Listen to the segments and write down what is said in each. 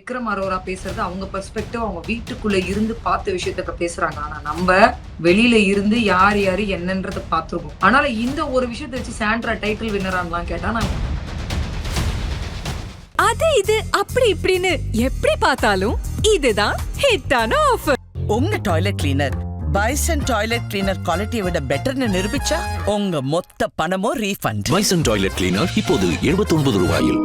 விக்ரம் அரோரா பேசுறது அவங்க பெர்ஸ்பெக்டிவ், அவங்க வீட்டுக்குள்ள இருந்து பார்த்த விஷயத்த பேசுறாங்க. ஆனா நம்ம வெளியில இருந்து யார் யாரு என்னன்றத பார்த்திருக்கோம். ஆனால இந்த ஒரு விஷயத்தை வச்சு சாண்ட்ரா டைட்டில் வின்னரான்லாம் கேட்டா நான் அது இது அப்படி இப்படின்னு எப்படி பார்த்தாலும் இதுதான் ஹிட்டான ஆஃபர். உங்க toilet cleaner bison toilet cleaner குவாலிட்டியை விட பெட்டர்னு நிரூபிச்சா உங்க மொத்த பணமும் ரீஃபண்ட். பைசன் டாய்லெட் கிளீனர் இப்போது 79 ரூபாயில்.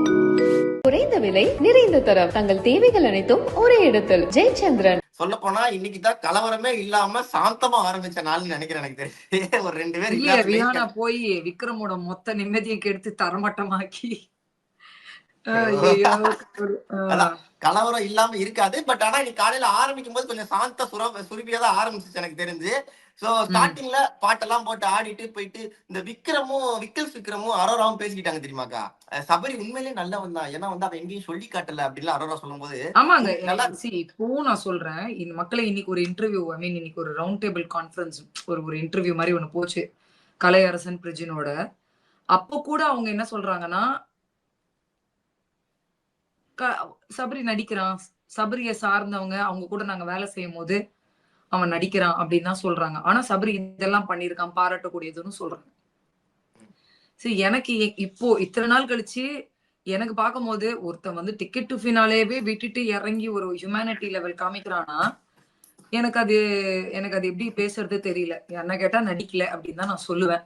குறைந்த விலை நிறைந்த தரம், தங்கள் தேவைகள் அனைத்தும் ஒரே இடத்தில். ஜெயச்சந்திரன். சொல்ல போனா இன்னைக்கு தான் கலவரமே இல்லாம சாந்தமா ஆரம்பிச்ச நாள்னு நினைக்கிறேன். எனக்கு தெரியும் ஒரு 2 பேர் இல்ல ரியானா போய் விக்ரமோட மொத்த நிம்மதியை கெடுத்து தரமட்டமாக்கி கலவரம் இல்லாம இருக்காது. பட் ஆனா இன்னைக்கு காலையில ஆரம்பிக்கும் போது கொஞ்சம் சாந்த சுரபியா தான் ஆரம்பிச்சிச்சு எனக்கு தெரிஞ்சு. சோ ஸ்டார்டிங்ல பாட்டெல்லாம் போட்டு ஆடிட்டு போயிட்டு இந்த விக்ரமும் அரோராவும் பேசிக்கிட்டாங்க தெரியுமாக்கா. சபரி உண்மையிலேயே நல்லவன் தான், ஏன்னா வந்து அவன் எங்கேயும் சொல்லி காட்டல அப்படின்னு அரோரா சொல்லும் போது. ஆமாங்க. இப்போ நான் சொல்றேன், இந்த மக்களை இன்னைக்கு ஒரு இன்டர்வியூ, இன்னைக்கு ஒரு ரவுண்ட் டேபிள் கான்ஃபரன்ஸ், ஒரு இன்டர்வியூ மாதிரி ஒண்ணு போச்சு கலையரசன் பிரிஜினோட. அப்போ கூட அவங்க என்ன சொல்றாங்கன்னா, சபரி நடிக்கிறான், சபரிய சார்ந்தவங்க அவங்க கூட நாங்க வேலை செய்யும் போது அவன் நடிக்கிறான் அப்படின்னு தான் சொல்றாங்க. ஆனா சபரி இதெல்லாம் பண்ணிருக்கான், பாராட்டக்கூடியதுன்னு சொல்றாங்க. சரி, எனக்கு இப்போ இத்தனை நாள் கழிச்சு எனக்கு பார்க்கும் போது ஒருத்தன் வந்து டிக்கெட் டு ஃபினாலேவே விட்டுட்டு இறங்கி ஒரு ஹியூமனிட்டி லெவல் காமிக்கிறானா, எனக்கு அது எப்படி பேசுறது தெரியல. என்ன கேட்டா நடிக்கல அப்படின்னு தான் நான் சொல்லுவேன்.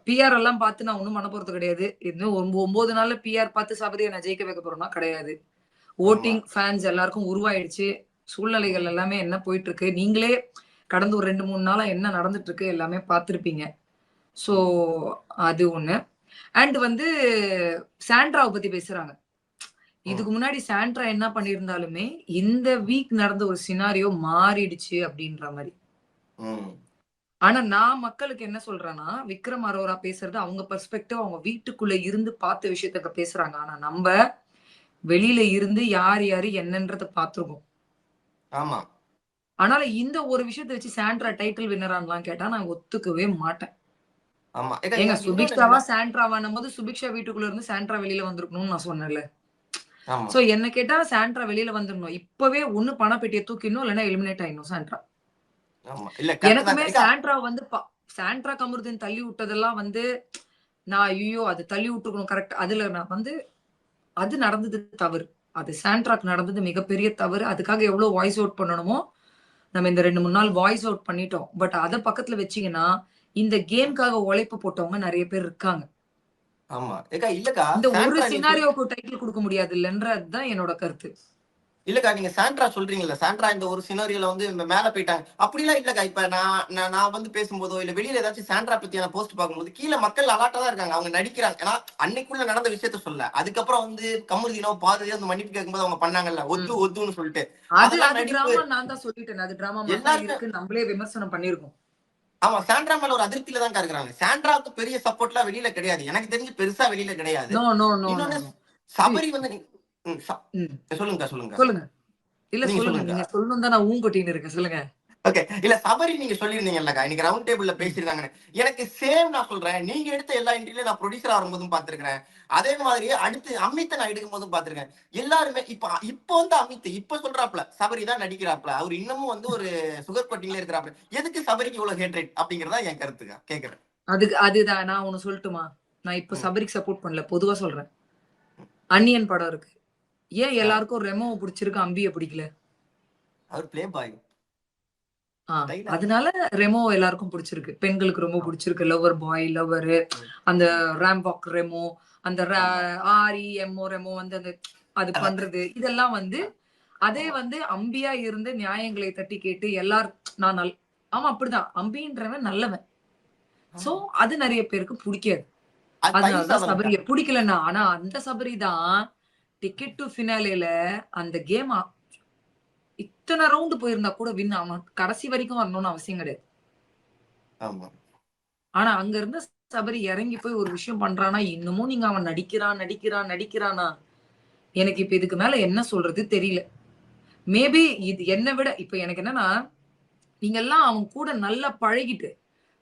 பிஆர் எல்லாம் பார்த்து நான் ஒண்ணும் பண்ண போறது கிடையாது. இன்னும் 9 நாள்ல பிஆர் பார்த்து சபரியை நான் ஜெயிக்க வைக்க போறோம்னா கிடையாது. ஓட்டிங் ஃபேன்ஸ் எல்லாருக்கும் உருவாயிடுச்சு. சூழ்நிலைகள் எல்லாமே என்ன போயிட்டு இருக்கு, நீங்களே கடந்த ஒரு 2-3 நாளா என்ன நடந்துட்டு இருக்கு எல்லாமே பார்த்திருப்பீங்க. சோ அது ஒண்ணு. அண்ட் வந்து சாண்ட்ராவை பத்தி பேசுறாங்க. இதுக்கு முன்னாடி சாண்ட்ரா என்ன பண்ணிருந்தாலுமே இந்த வீக் நடந்த ஒரு சினாரியோ மாறிடுச்சு அப்படின்ற மாதிரி. ஆனா நான் மக்களுக்கு என்ன சொல்றேன்னா, விக்ரம் அரோரா பேசுறது அவங்க பெர்ஸ்பெக்டிவ், அவங்க வீட்டுக்குள்ள இருந்து பார்த்த விஷயத்த பேசுறாங்க. ஆனா நம்ம வெளியில இருந்து யார் யாரு என்னன்றத பார்த்திருக்கோம். ஆமா. ஆனால இந்த ஒரு விஷயத்தை வச்சு சாண்ட்ரா டைட்டில் வின்னரான்லாம் கேட்டா நான் ஒத்துக்கவே மாட்டேன். ஆமா. ஏங்க சுபிக்ஷாவா சாண்ட்ராவானும் போது சுபிக்ஷா வீட்டுக்குள்ள இருந்து சாண்ட்ரா வெளியில வந்திருக்கணும்னு நான் சொன்னேன்ல. சோ என்ன கேட்டா சாண்ட்ரா வெளியில வந்துடணும். இப்பவே ஒண்ணு பணப்பெட்டியை தூக்கிடணும், இல்லைன்னா எலிமினேட் ஆயிடணும் சாண்ட்ரா. எனக்குமே சாண்ட்ரா வந்து சாண்ட்ரா கமருதீன் தள்ளி விட்டதெல்லாம் வந்து நான் ஐயோ அது தள்ளி விட்டுக்கணும் கரெக்ட். அதுல நான் வந்து அது நடந்தது தவறு. அது சாண்ட்ராக்கு நடந்தது மிகப்பெரிய தவறு. அதுக்காக எவ்வளவு வாய்ஸ் அவுட் பண்ணணுமோ நம்ம இந்த 2-3 நாள் வாய்ஸ் அவுட் பண்ணிட்டோம். பட் அத பக்கத்துல வச்சீங்கன்னா இந்த கேம்காக உழைப்பு போட்டவங்க நிறைய பேர் இருக்காங்க. ஆமா. இல்லக்கா இந்த ஒரு சினாரியோக்கு டைட்டில் கொடுக்க முடியாது இல்லன்றதுதான் என்னோட கருத்து. இல்லக்கா நீங்க சாண்ட்ரா சொல்றீங்கல்ல, சாண்ட்ரா இந்த ஒரு சினாரியோல வந்து மேல போயிட்டாங்க அப்படிலாம் இல்லக்கா. இப்ப நான் வந்து பேசும்போதோ இல்ல வெளியில ஏதாச்சும் சாண்ட்ரா பத்தியான போஸ்ட் பார்க்கும்போது கீழே மக்கள் அலாட்டா தான் இருக்காங்க. அவங்க நடிக்கிறாங்க. ஏன்னா அன்னைக்குள்ள நடந்த விஷயத்த சொல்ல, அதுக்கப்புறம் வந்து கமருதீனோ பாரதியோ அந்த மன்னிப்பு கேட்கும்போது அவங்க பண்ணாங்கல்ல ஒத்துன்னு சொல்லிட்டு, அது டிராமா. நான் தான் சொல்லிட்டேன், அது டிராமா மாதிரி இருக்கு, நம்மளே விமர்சனம் பண்ணிருக்கோம். ஆமா, சாண்ட்ரா மேல ஒரு அதிருப்தியில தான் இருக்காங்க. சாண்ட்ராவுக்கு பெரிய சப்போர்ட்லாம் வெளியில கிடையாது, எனக்கு தெரிஞ்சு பெருசா வெளியில கிடையாது. சபரி வந்து சொல்லுங்க. இல்ல சொல்லுங்க, நீங்க சொல்லணும் தான் நான் ஊங்கொட்டின்னு இருக்கேன், சொல்லுங்க. ஓகே. இல்ல சபரி நீங்க சொல்லிருந்தீங்கல்லக்கா இன்னைக்கு ரவுண்ட் டேபிள்ல பேசிருக்காங்க. எனக்கு சேம் நான் சொல்றேன், நீங்க எடுத்த எல்லா இன்டர்வியூல நான் ப்ரொடியூசர் ஆகும்போதும் பாத்துருக்கேன். அதே மாதிரி அடுத்து அமித்தை நான் எடுக்கும் போதும் பாத்துருக்கேன். எல்லாருமே இப்ப வந்து அமித் இப்ப சொல்றாப்ல சபரி தான் நடிக்கிறாப்ல, அவர் இன்னமும் வந்து ஒரு சுகர் கோட்டிங்ல இருக்கிறாப்ல. எதுக்கு சபரிக்கு இவ்வளவு ஹேட்ரேட் அப்படிங்கறதா என் கருத்துக்கா கேக்குறேன். அதுதான் நான் ஒண்ணு சொல்லட்டுமா. நான் இப்ப சபரிக்கு சப்போர்ட் பண்ணல, பொதுவா சொல்றேன். அன்னியன் படம் இருக்கு, ஏன் எல்லாருக்கும் ரெமோவை பிடிச்சிருக்கு, அம்பிய பிடிக்கல? அவர் பிளே பாய், அதனால ரெமோ எல்லாருக்கும் பிடிச்சிருக்கு, பெண்களுக்கு ரொம்ப பிடிச்சிருக்கு. லவர் பாய், லவர், அந்த ராம்பாக் ரெமோ, அந்த REMO ரெமோ வந்து அந்த அது பண்றது இதெல்லாம் வந்து அதே வந்து அம்பியா இருந்து நியாயங்களை தட்டி கேட்டு எல்லாரும் நான் ஆமா அப்படிதான் அம்பின்றவன் நல்லவன். சோ அது நிறைய பேருக்கு பிடிக்காது, அதனாலதான் சபரிய பிடிக்கலன்னா. ஆனா அந்த சபரி தான் டிக்கெட் டு ஃபினாலேல அந்த கேம் இத்தனை ரவுண்ட் போயிருந்தா கூட வின் ஆகும், கடைசி வரைக்கும் வரணும்னு அவசியம் கிடையாது. ஆனா அங்க இருந்த சபரி இறங்கி போய் ஒரு விஷயம் பண்றானா, இன்னமும் நீங்க அவன் நடிக்கிறானா, எனக்கு இப்ப இதுக்கு மேல என்ன சொல்றது தெரியல. மேபி இது என்னை விட இப்ப எனக்கு என்னன்னா, நீங்க எல்லாம் அவன் கூட நல்லா பழகிட்டு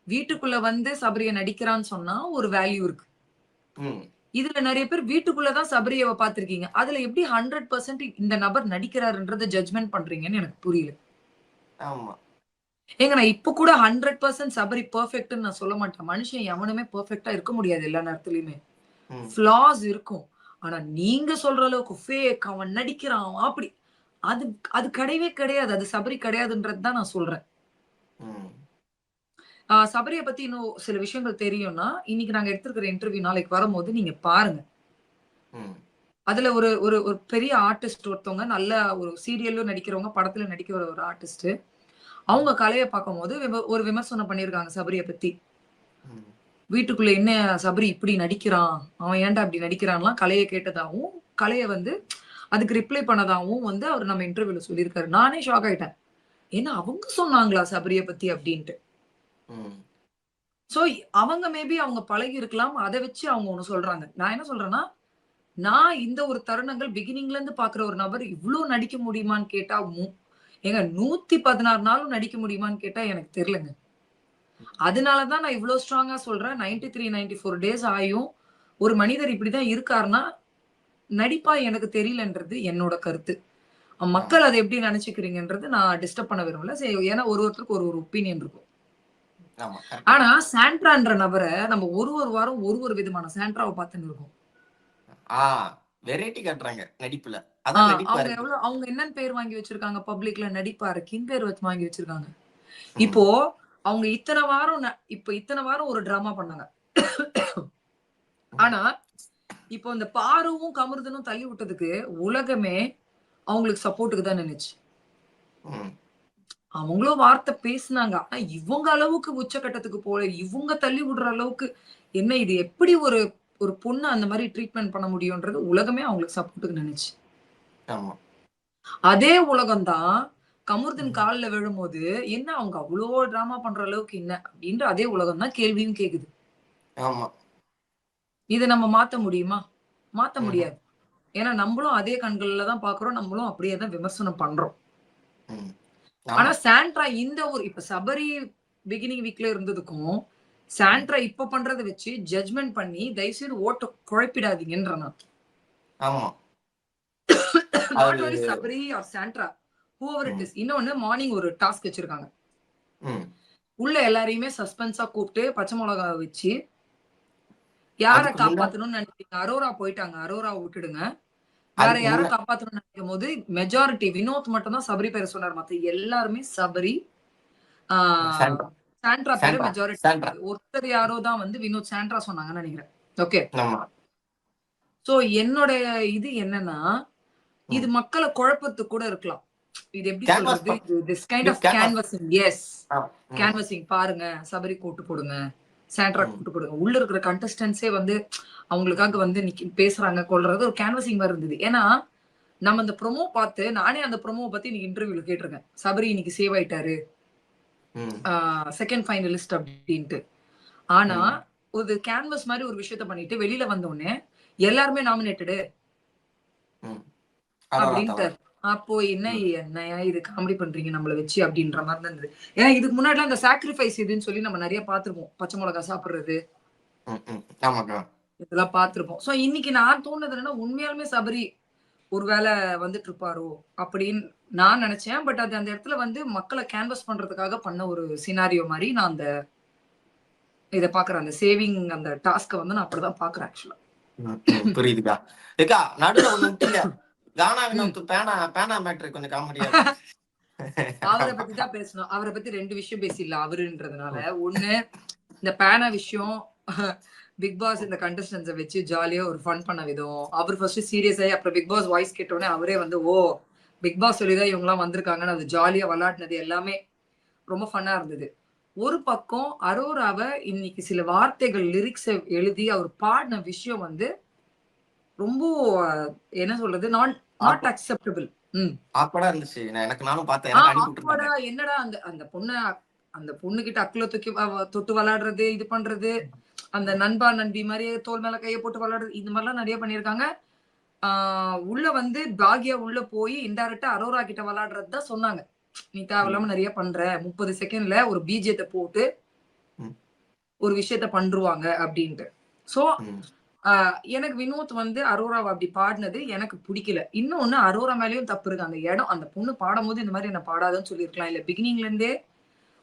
வீட்டுக்குள்ள வந்து சபரிய நடிக்கிறான்னு சொன்னா ஒரு வேல்யூ இருக்கு. இதுல நிறைய பேர் வீட்டுக்குள்ளதான் சபரியை பாத்திருக்கீங்க. அதுல எப்படி 100% இந்த நபர் நடிக்கிறாருன்றத ஜட்ஜ்மெண்ட் பண்றீங்கன்னு எனக்கு புரியல. ஆமா. ஏங்க நான் இப்ப கூட 100% சபரி பெர்ஃபெக்ட்னு நான் சொல்ல மாட்டேன். மனுஷன் எவனுமே பெர்ஃபெக்ட்டா இருக்க முடியாது எல்லா நேரத்துலயுமே. ஃபிளாஸ் இருக்கும். ஆனா நீங்க சொல்ற அளவுக்கு ஃபேக் அவன் நடிக்கிறான் அப்படி அது அது கிடையவே கிடையாது. அது சபரி கிடையாதுன்றது தான் நான் சொல்றேன். சபரிய பத்தி இன்னும் சில விஷயங்கள் தெரியும்னா, இன்னைக்கு நாங்க எடுத்திருக்கிற இன்டர்வியூ நாளைக்கு வரும்போது நீங்க பாருங்க. அதுல ஒரு ஒரு ஒரு பெரிய ஆர்டிஸ்ட் ஒருத்தவங்க நல்ல ஒரு சீரியல்லும் நடிக்கிறவங்க, படத்துல நடிக்கிற ஒரு ஆர்டிஸ்ட். அவங்க கலைய பார்க்கும்போது ஒரு விமர்சனம் பண்ணியிருக்காங்க சபரிய பத்தி. வீட்டுக்குள்ள என்ன சபரி இப்படி நடிக்கிறான், அவன் ஏன்டா இப்படி நடிக்கிறான்லாம் கலைய கேட்டதாவும், கலைய வந்து அதுக்கு ரிப்ளை பண்ணதாவும் வந்து அவர் நம்ம இன்டர்வியூல சொல்லியிருக்காரு. நானே ஷாக் ஆயிட்டேன். ஏன்னா அவங்க சொன்னாங்களா சபரிய பத்தி அப்படின்ட்டு. சோ அவங்க மேபி அவங்க பழகி இருக்கலாம். அதை வச்சு அவங்க ஒண்ணு சொல்றாங்க. நான் என்ன சொல்றேன்னா, நான் இந்த ஒரு தருணங்கள் பிகினிங்ல இருந்து பாக்குற ஒரு நபர் இவ்வளவு நடிக்க முடியுமான்னு கேட்டா, ஏங்க 116 நாளும் நடிக்க முடியுமான்னு கேட்டா எனக்கு தெரியலங்க. அதனாலதான் நான் இவ்வளவு ஸ்ட்ராங்கா சொல்றேன். 93, 94 டேஸ் ஆயும் ஒரு மனிதர் இப்படிதான் இருக்காருன்னா நடிப்பா எனக்கு தெரியலன்றது என்னோட கருத்து. மக்கள் அதை எப்படி நினைச்சுக்கிறீங்கன்றது நான் டிஸ்டர்ப் பண்ண விரும்பல. ஏன்னா ஒருத்தருக்கு ஒரு ஒப்பீனியன் இருக்கும். ஆனா சாண்ட்ரான்ற நபரை நம்ம ஒரு வாரம் ஒரு விதமான சாண்ட்ராவை பார்த்துன்னு இருக்கோம். வெரைட்டி காட்டுறாங்க நடிப்புல. அவங்க என்னன்னு பேர் வாங்கி வச்சிருக்காங்க பப்ளிக்ல, நடிப்பாரு கிங் பேர் வச்சு வாங்கி வச்சிருக்காங்க. இப்போ அவங்க இத்தனை வாரம் ஒரு டிராமா பண்ணாங்க. ஆனா இப்போ இந்த பாருவும் கமருதனும் தள்ளி விட்டதுக்கு உலகமே அவங்களுக்கு சப்போர்ட்டுக்கு தான் நினைச்சு. அவங்களும் வார்த்தை பேசினாங்க. ஆனா இவங்க அளவுக்கு உச்சகட்டத்துக்கு போல, இவங்க தள்ளி விடுற அளவுக்கு என்ன இது எப்படி ஒரு ஒரு பொண்ணு அந்த மாதிரி ட்ரீட்மெண்ட் பண்ண முடியும்ன்றது உலகமே அவங்களுக்கு சப்போர்ட்டுக்கு நினைச்சு. அதே உலகம் தான் கமருதன் காலில் விழும்போது என்ன அவங்க அவ்வளோ டிராமா பண்ற அளவுக்கு என்ன அப்படின்ற அதே உலகம் தான் கேள்வியும் கேக்குது. இதை நம்ம மாத்த முடியுமா? மாத்த முடியாது. ஏன்னா நம்மளும் அதே கண்கள்ல தான் பாக்குறோம், நம்மளும் அப்படியே தான் விமர்சனம் பண்றோம். ஆனா சாண்ட்ரா இந்த ஒரு இப்ப சபரி பிகினிங் வீக்ல இருந்ததுக்கும் சாண்ட்ரா இப்ப பண்றதை வச்சு ஜட்ஜ்மெண்ட் பண்ணி தயவுசெய்து ஓட்ட குழப்பிடாதீங்கன்ற நான். Sabari or Sandra whoever it is. இன்னொன்னு மார்னிங் ஒரு டாஸ்க் வச்சிருக்காங்க. உள்ள எல்லாரையுமே சஸ்பென்ஸா கூப்பிட்டு பச்சை மிளகா வச்சு யார காப்பாத்தணும்னு நினைக்கிறீங்க? அரோரா போயிட்டாங்க, அரோரா விட்டுடுங்க. வேற யார காப்பாத்தணும்னு நினைக்கும் போது மெஜாரிட்டி வினோத் மட்டும் தான் சபரி பேரை சொன்னார். மத்த எல்லாருமே சபரி சாண்ட்ரா பேரை மெஜாரிட்டி. ஒருத்தர் யாரோ தான் வந்து வினோத் சாண்ட்ரா சொன்னாங்கன்னு நினைக்கிறேன். ஓகே. சோ என்னோட இது என்னன்னா, இது மக்களை குழப்பத்துக்கு கூட இருக்கலாம். இது எப்படி சொல்றது, this kind of canvassing. S, canvassing. பாருங்க சபரி கூட்டு போடுங்க, சாண்ட்ரா கூட்டு போடுங்க. உள்ள இருக்கிற கண்டஸ்டன்ஸே வந்து அவங்களுக்காக வந்து பேசுறாங்க கொள்றது ஒரு கேன்வசிங் மாதிரி இருந்தது. ஏன்னா நம்ம அந்த ப்ரொமோ பார்த்து நானே அந்த ப்ரொமோ பத்தி இன்னைக்கு இன்டர்வியூல கேட்டிருக்கேன். சபரி இன்னைக்கு சேவ் ஆயிட்டாரு, செகண்ட் ஃபைனலிஸ்ட் அப்படின்ட்டு. ஆனா ஒரு கேன்வஸ் மாதிரி ஒரு விஷயத்த பண்ணிட்டு வெளியில வந்த உடனே எல்லாருமே நாமினேட்டடு அப்படின்ட்டு. அப்போ என்னையா இது காமெடி பண்றீங்க நம்மள வச்சு அப்படின்ற மாதிரி தான் இருந்தது. ஏன்னா இதுக்கு முன்னாடி அந்த சாக்ரிஃபைஸ் இதுன்னு சொல்லி நம்ம நிறைய பாத்துருப்போம். பச்சை மிளகா சாப்பிடுறது இதெல்லாம் பாத்துருப்போம். சோ இன்னைக்கு நான் தோணுது என்னன்னா, உண்மையாலுமே சபரி ஒருவேளை வந்துட்டு இருப்பாரோ அப்படின்னு நான் நினைச்சேன். பட் அது அந்த இடத்துல வந்து மக்களை கேன்வஸ் பண்றதுக்காக பண்ண ஒரு சினாரியோ மாதிரி நான் அந்த இதை பாக்குறேன். அந்த சேவிங் அந்த டாஸ்க வந்து நான் அப்படிதான் பாக்குறேன் ஆக்சுவலா. புரியுதுக்கா. ஏக்கா நடுவுல ஒண்ணு விட்டீங்க. கானா வினோத் பேனா மேட்டர் கொஞ்சம் காமெடியா இருக்கு. அவரை பத்தி தான் பேசணும். அவரை பத்தி 2 விஷயம் பேசிடல அவருன்றதுனால. ஒண்ணு இந்த பேனா விஷயம், பிக் பாஸ் இந்த கண்டஸ்டன்ஸை வச்சு ஜாலியா ஒரு ஃபன் பண்ண விதம். அவர் ஃபர்ஸ்ட் சீரியஸ் ஆகி அப்புறம் பிக் பாஸ் வாய்ஸ் கேட்டோடனே அவரே வந்து ஓ பிக் பாஸ் சொல்லிதான் இவங்க எல்லாம் வந்திருக்காங்கன்னு அது ஜாலியா விளையாடினது எல்லாமே ரொம்ப ஃபன்னா இருந்தது. ஒரு பக்கம் அரோராவை இன்னைக்கு சில வார்த்தைகள் லிரிக்ஸ் எழுதி அவர் பாடின விஷயம் வந்து ரொம்ப என்ன சொல்றது, நாட் அக்செப்டபிள். என்னடா அந்த பொண்ணு கிட்ட அக்குல தூக்கி தொட்டு விளையாடுறது, இது பண்றது, அந்த நண்பா நண்பி மாதிரி தோல் மேல கையை போட்டு விளையாடுறது, இந்த மாதிரிலாம் நிறைய பண்ணிருக்காங்க. உள்ள வந்து பாக்யா உள்ள போய் இன்டைரக்டா அரோரா கிட்ட விளையாடுறது தான் சொன்னாங்க. நீ தேவையில்லாம நிறைய பண்ற, 30 செகண்ட்ல ஒரு பீஜத்தை போட்டு ஒரு விஷயத்த பண்ருவாங்க அப்படின்ட்டு. சோ எனக்கு வினோத் வந்து அரோராவை அப்படி பாடினது எனக்கு பிடிக்கல. இன்னொன்னு அரோரா மேலயும் தப்பு இருக்கு. அந்த இடம் அந்த பொண்ணு பாடும்போது இந்த மாதிரி என்ன பாடாதுன்னு சொல்லியிருக்கலாம். இல்ல பிகினிங்ல இருந்தே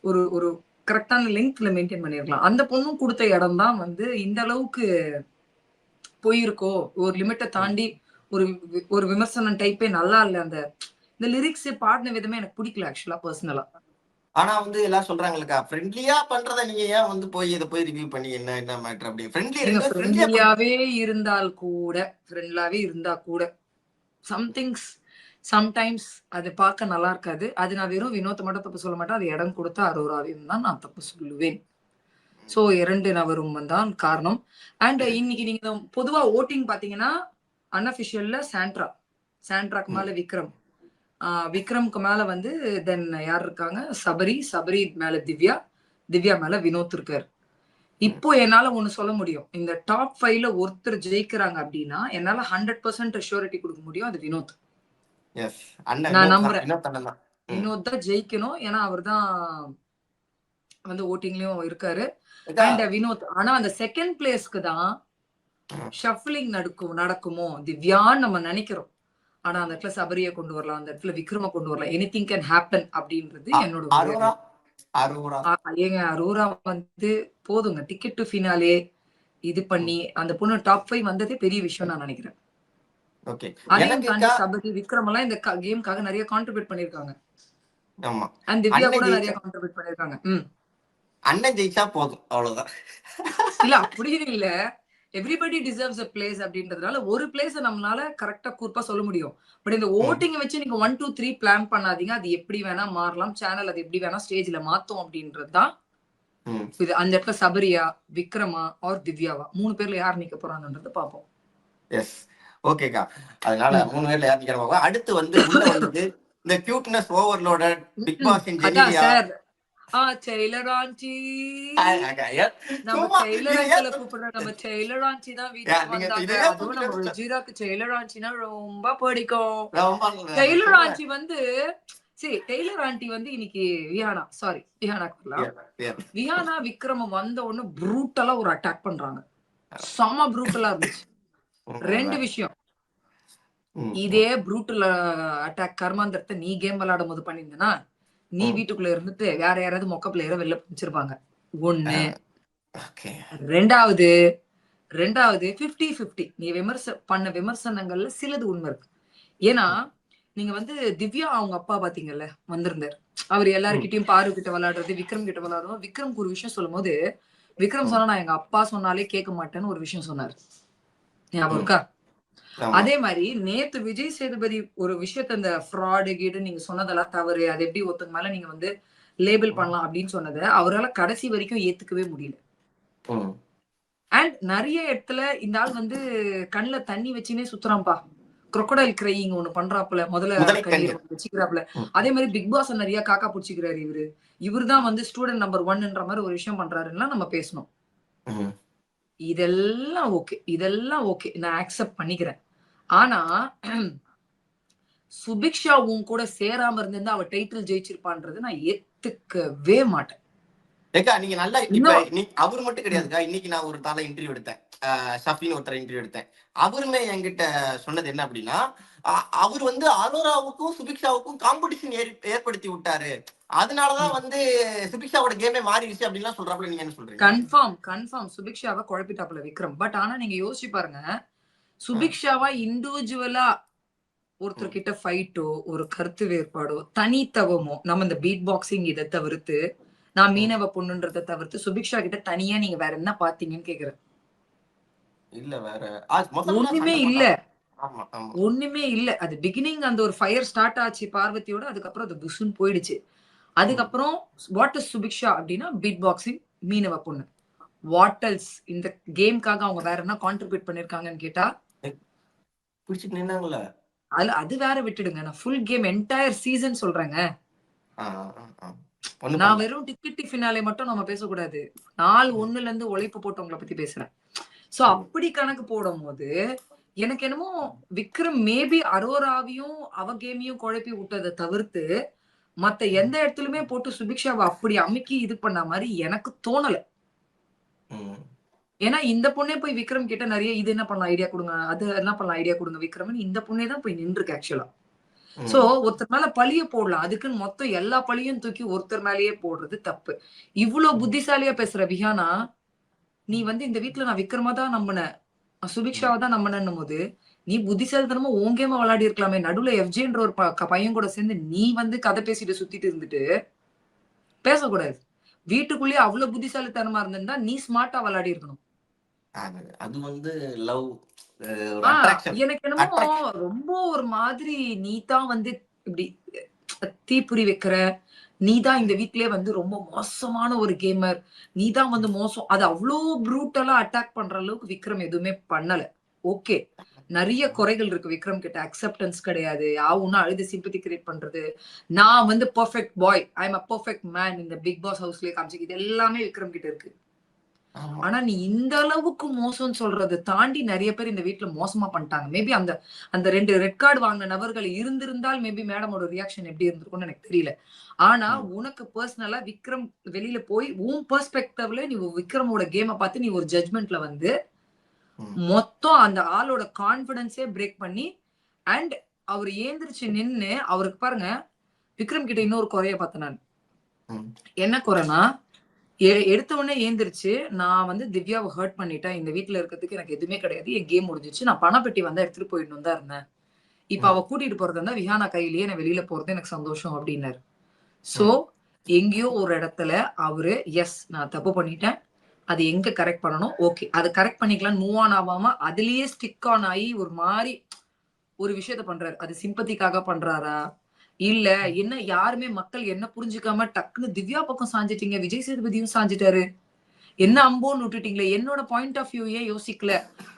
ஒரு ஒரு கரெக்டான லெங்க்ல மெயின்டைன் பண்ணிருக்கலாம். அந்த பொண்ணும் கொடுத்த இடம் தான் வந்து இந்த அளவுக்கு போயிருக்கோ, ஒரு லிமிட்டை தாண்டி ஒரு ஒரு விமர்சனம் டைப்பே நல்லா இல்ல. அந்த இந்த லிரிக்ஸ் பாடின விதமே எனக்கு பிடிக்கல ஆக்சுவலா பர்சனலா. ஆனா வந்து எல்லாம் சொல்றாங்கல்லக்கா, ஃப்ரெண்ட்லியா பண்றத நீங்க ஏன் வந்து போய் இதை போய் ரிவ்யூ பண்ணி என்ன மேட்டர் அப்படி ஃப்ரெண்ட்லியா ஃப்ரெண்ட்லியாவே இருந்தால் கூட ஃப்ரெண்ட்லாவே இருந்தா கூட சம்திங்ஸ் சம்டைம்ஸ் அது பார்க்க நல்லா இருக்காது. அது நான் வெறும் வினோத்தை மட்டும் தப்பு சொல்ல மாட்டேன். அது இடம் கொடுத்த அரோராவையும் தான் நான் தப்பு சொல்லுவேன். சோ 2 நபரும் தான் காரணம். அண்ட் இன்னைக்கு நீங்க பொதுவா ஓட்டிங் பாத்தீங்கன்னா அன்அபிஷியல்ல சாண்ட்ராக்கு மேல விக்ரம், விக்ரம்க்கு மேல வந்து தென் யார் இருக்காங்க, சபரி மேல திவ்யா மேல வினோத் இருக்காரு. இப்போ என்னால ஒண்ணு சொல்ல முடியும், இந்த டாப் 5ல ஒருத்தர் ஜெயிக்கிறாங்க அப்படின்னா என்னால 100% ஷூரிட்டி கொடுக்க முடியும், அது வினோத். நான் நம்புறேன் வினோத் தான் ஜெயிக்கணும். ஏன்னா அவர் தான் வந்து ஓட்டிங்லயும் இருக்காரு. அண்ட் வினோத். ஆனா அந்த செகண்ட் பிளேஸ்க்கு தான் ஷஃப்லிங் நடக்குமோ திவ்யான்னு நம்ம நினைக்கிறோம். ஆனா அந்த இடத்துல சபரியை கொண்டு வரலாம், அந்த இடத்துல விக்ரம கொண்டு வரலாம். எனிதிங் கேன் ஹேப்பன் அப்படின்றது என்னோட ஏங்க. அரோரா வந்து போதுங்க, டிக்கெட் டு ஃபினாலே இது பண்ணி அந்த பொண்ணு டாப் 5 வந்ததே பெரிய விஷயம் நான் நினைக்கிறேன். அதையும் தாண்டி சபரி விக்ரம் எல்லாம் இந்த கேம்காக நிறைய கான்ட்ரிபியூட் பண்ணிருக்காங்க. அண்ட் திவ்யா கூட நிறைய கான்ட்ரிபியூட் பண்ணிருக்காங்க. அண்ணன் ஜெயிச்சா போதும், அவ்வளவுதான். இல்ல அப்படின்னு இல்ல, எவ்ரிபடி டிசர்வ்ஸ் a place அப்படின்றதுனால ஒரு பிளேஸ நம்மளால கரெக்டா கூர்ப்பா சொல்ல முடியும். பட் இந்த ஓட்டிங் வச்சு நீங்க 1 2 3 பிளான் பண்ணாதீங்க. அது எப்படி வேணா மாறலாம், சேனல் அது எப்படி வேணா ஸ்டேஜ்ல மாத்தும் அப்படின்றதுதான் இது. அந்த இடத்துல சபரியா, விக்ரமா ஆர் திவ்யாவா 3 பேர்ல யார் நிக்க போறாங்கன்றத பாப்போம். எஸ் ஓகேக்கா. அதனால 3 பேர்ல யார் நிக்க போறாங்க. அடுத்து வந்து உள்ள வந்து இந்த cuteness overload Bigg Boss in Genelia sir. Tailor aunty நம்ம டெய்லர் அங்கிள கூப்பிடுற, நம்ம டெய்லர் ஆண்டி தான் வீட்டுக்கு வந்தாங்க. அதுவும் நம்ம ருஜிராக்கு டெய்லர் ஆண்டினா ரொம்ப பிடிக்கும். டெய்லர் ஆண்டி வந்து சரி, டெய்லர் ஆண்டி வந்து இன்னைக்கு விஹானா விக்ரம வந்த உடனே ப்ரூட்டலா ஒரு அட்டாக் பண்றாங்க. செம ப்ரூட்டலா இருந்துச்சு. 2 விஷயம். இதே ப்ரூட்டல் அட்டாக் கர்மாந்திரத்தை நீ கேம் விளையாடும் போது பண்ணிருந்தனா நீ வீட்டுக்குள்ள இருந்துட்டு வேற யாராவது மொக்க பிளேயரை வெளில பிடிச்சிருப்பாங்க. 1. 2வது 50-50 நீ பண்ண விமர்சனங்கள்ல சிலது உண்மை இருக்கு. ஏன்னா நீங்க வந்து திவ்யா அவங்க அப்பா பாத்தீங்கல்ல வந்திருந்தாரு. அவர் எல்லாருக்கிட்டையும் பாரு கிட்ட விளையாடுறது, விக்ரம் கிட்ட விளையாடுறோம். விக்ரம்க்கு ஒரு விஷயம் சொல்லும் போது விக்ரம் சொன்னா நான் எங்க அப்பா சொன்னாலே கேட்க மாட்டேன்னு ஒரு விஷயம் சொன்னாரு. ஞாபகம் இருக்கா? அதே மாதிரி நேத்து விஜய் சேதுபதி ஒரு விஷயத்த இந்த ஃப்ராடு கீடு நீங்க சொன்னதெல்லாம் தவறு, அது எப்படி ஒருத்தங்க மேல நீங்க வந்து லேபிள் பண்ணலாம் அப்படின்னு சொன்னதை அவரால் கடைசி வரைக்கும் ஏத்துக்கவே முடியல. அண்ட் நிறைய இடத்துல இந்த ஆள் வந்து கண்ணுல தண்ணி வச்சுனே சுத்துறான்பா. crocodile crying ஒண்ணு பண்றாப்புல, முதல்ல கையை வச்சுக்கிறாப்புல. அதே மாதிரி பிக் பாஸ் நிறைய காக்கா பிடிச்சிக்கிறாரு. இவருதான் வந்து ஸ்டூடெண்ட் நம்பர் 1ன்ற மாதிரி ஒரு விஷயம் பண்றாருன்னா நம்ம பேசணும். இதெல்லாம் ஓகே நான் அக்செப்ட் பண்ணிக்கிறேன். ஆனா சுபிக்ஷா உன் கூட சேராம இருந்திருந்தா அவ டைட்டில் ஜெயிச்சிருப்பான்றது நான் ஏத்துக்கவே மாட்டேன். நீங்க நல்லா இப்ப அவரு மட்டும் கிடையாதுக்கா. இன்னைக்கு நான் ஒரு தாள இன்டர்வியூ எடுத்தேன், ஷஃபின்னு ஒருத்தர் இன்டர்வியூ எடுத்தேன். அவருமே என்கிட்ட சொன்னது என்ன அப்படின்னா, அவர் வந்து அரோராவுக்கும் சுபிக்ஷாவுக்கும் காம்படிஷன் ஏற்படுத்தி விட்டாரு, அதனாலதான் வந்து சுபிக்ஷாவோட கேமே மாறிடுச்சு அப்படின்லாம் சொல்றாப்புல. நீங்க என்ன சொல்றீங்க? கன்ஃபார்ம் சுபிக்ஷாவை குழப்பிட்டாப்புல விக்ரம். பட் ஆனா நீங்க யோசிச்சு பாருங்க, சுபிக்ஷாவா இண்டிவிஜுவலா ஒருத்தர் கிட்ட ஃபைட்டோ ஒரு கருத்து வேறுபாடோ தனித்தவமோ, நம்ம இந்த பீட் பாக்ஸிங் இதை தவிர்த்து, நான் மீனவ பொண்ணுன்றதை தவிர்த்து சுபிக்ஷா கிட்ட தனியா நீங்க வேற என்ன பாத்தீங்கன்னு கேக்குறேன். இல்ல வேற ஒண்ணுமே இல்ல. அது பிகினிங் அந்த ஒரு ஃபயர் ஸ்டார்ட் ஆச்சு பார்வதியோட, அதுக்கப்புறம் அது புஷ்ன்னு போயிடுச்சு. அதுக்கப்புறம் வாட் இஸ் சுபிக்ஷா அப்படின்னா பீட் பாக்ஸிங், மீனவ பொண்ணு. வாட் எல்ஸ் இந்த கேம்காக அவங்க வேற என்ன கான்ட்ரிபியூட் பண்ணிருக்காங்கன்னு கேட்டா அது வேற விட்டுடுங்க. நான் ஃபுல் கேம் என்டையர் சீசன் சொல்றேங்க. நான் வெறும் டிக்கெட் ஃபினாலே மட்டும் நம்ம பேசக்கூடாது. நாள் 1ல இருந்து உழைப்பு போட்டவங்களை பத்தி பேசுறேன். சோ அப்படி கணக்கு போடும் போது எனக்கு என்னமோ விக்ரம் மேபி அரோராவையும் அவ கேமையும் குழப்பி விட்டதை தவிர்த்து மத்த எந்த இடத்துலயுமே போட்டு சுபிக்ஷாவை அப்படி அமுக்கி இது பண்ண மாதிரி எனக்கு தோணல. ஏன்னா இந்த பொண்ணே போய் விக்ரம் கிட்ட நிறைய இது என்ன பண்ணலாம் ஐடியா கொடுங்க, அது என்ன பண்ணலாம் ஐடியா கொடுங்க விக்ரம்னு இந்த பொண்ணே தான் போய் நின்றுருக்கு ஆக்சுவலா. சோ ஒருத்தர் மேல பழிய போடலாம், அதுக்குன்னு மொத்தம் எல்லா பழியும் தூக்கி ஒருத்தர் மேலேயே போடுறது தப்பு. இவ்வளவு புத்திசாலியா பேசுற விஹானா, நீ வந்து இந்த வீட்டுல நான் விக்ரமா தான் நம்பினேன், சுபிக்ஷாவை தான் நம்பினேன்னும் போது நீ புத்திசாலித்தனமா உன் கேம விளையாடி இருக்கலாமே. நடுவுல எஃப்ஜேன்ற ஒரு பையன் கூட சேர்ந்து நீ வந்து கதை பேசிட்டு சுத்திட்டு இருந்துட்டு பேசக்கூடாது. வீட்டுக்குள்ளேயே அவ்வளவு புத்திசாலித்தனமா இருந்திருந்தா நீ ஸ்மார்ட்டா விளையாடி இருக்கணும். அது வந்து லவ் எனக்கு என்னமோ ரொம்ப ஒரு மாதிரி நீ தான் வந்து இப்படி தீப்புரி வைக்கிற, நீ தான் இந்த வீட்லயே வந்து ரொம்ப மோசமான ஒரு கேமர், நீ தான் வந்து மோசம். அது அவ்வளோ ப்ரூட்டலா அட்டாக் பண்ற அளவுக்கு விக்ரம் எதுவுமே பண்ணல. ஓகே, நிறைய குறைகள் இருக்கு விக்ரம் கிட்ட. அக்செப்டன்ஸ் கிடையாது, யாவுன்னா அழுது சிம்பத்தி கிரியேட் பண்றது, நான் வந்து perfect bye, I am a perfect man இந்த பிக் பாஸ் ஹவுஸ்லயே காமிச்சு, இது எல்லாமே விக்ரம் கிட்ட இருக்கு. ஆனா நீ இந்த அளவுக்கு மோசம்னு சொல்றதை தாண்டி நிறைய பேர் இந்த வீட்டுல மோசமா பண்ணிட்டாங்க. மேபி அந்த அந்த 2 ரெட் கார்டு வாங்கின நபர்கள் இருந்திருந்தால் மேபி மேடமோட ரியாக்ஷன் எப்படி இருந்திருக்கும்னு எனக்கு தெரியல. ஆனா உனக்கு பர்சனலா விக்ரம் வெளியில போய் உன் பெர்ஸ்பெக்டிவ்ல நீ விக்ரமோட கேமை பார்த்து நீ ஒரு ஜட்மெண்ட்ல வந்து மொத்தம் அந்த ஆளோட கான்பிடன்ஸே பிரேக் பண்ணி, அண்ட் அவர் ஏந்திரிச்சு நின்னு அவருக்கு பாருங்க, விக்ரம் கிட்ட இன்னொரு குறைய பார்த்தேன் நான். என்ன குறைனா, எடுத்த உடனே ஏந்திரிச்சு நான் வந்து திவ்யாவை ஹர்ட் பண்ணிட்டேன், இந்த வீட்டுல இருக்கிறதுக்கு எனக்கு எதுவுமே கிடையாது, என் கேம் முடிஞ்சிச்சு, நான் பணப்பெட்டி வந்தா எடுத்துட்டு போயிடணும் தான் இருந்தேன், இப்ப அவ கூட்டிட்டு போறது இருந்தா விஹானா கையிலேயே நான் வெளியில போறது எனக்கு சந்தோஷம் அப்படின்னாரு. சோ எங்கேயோ ஒரு இடத்துல அவரு எஸ் நான் தப்பு பண்ணிட்டேன், அது எங்க கரெக்ட் பண்ணணும், ஓகே அது கரெக்ட் பண்ணிக்கலாம், மூவ் ஆன் ஆகாம அதுலயே ஸ்டிக் ஆன் ஆகி ஒரு மாதிரி ஒரு விஷயத்த பண்றாரு. அது சிம்பத்திக்காக பண்றாரா, இல்ல என்ன யாருமே மக்கள் என்ன புரிஞ்சுக்காம டக்குன்னு திவ்யா பக்கம் சாஞ்சிட்டீங்க, விஜய் சேதுபதியும் சாஞ்சிட்டாரு, என்ன அம்போன்னு விட்டுட்டீங்களே, என்னோட பாயிண்ட் ஆஃப் வியூ ஏன் யோசிக்கல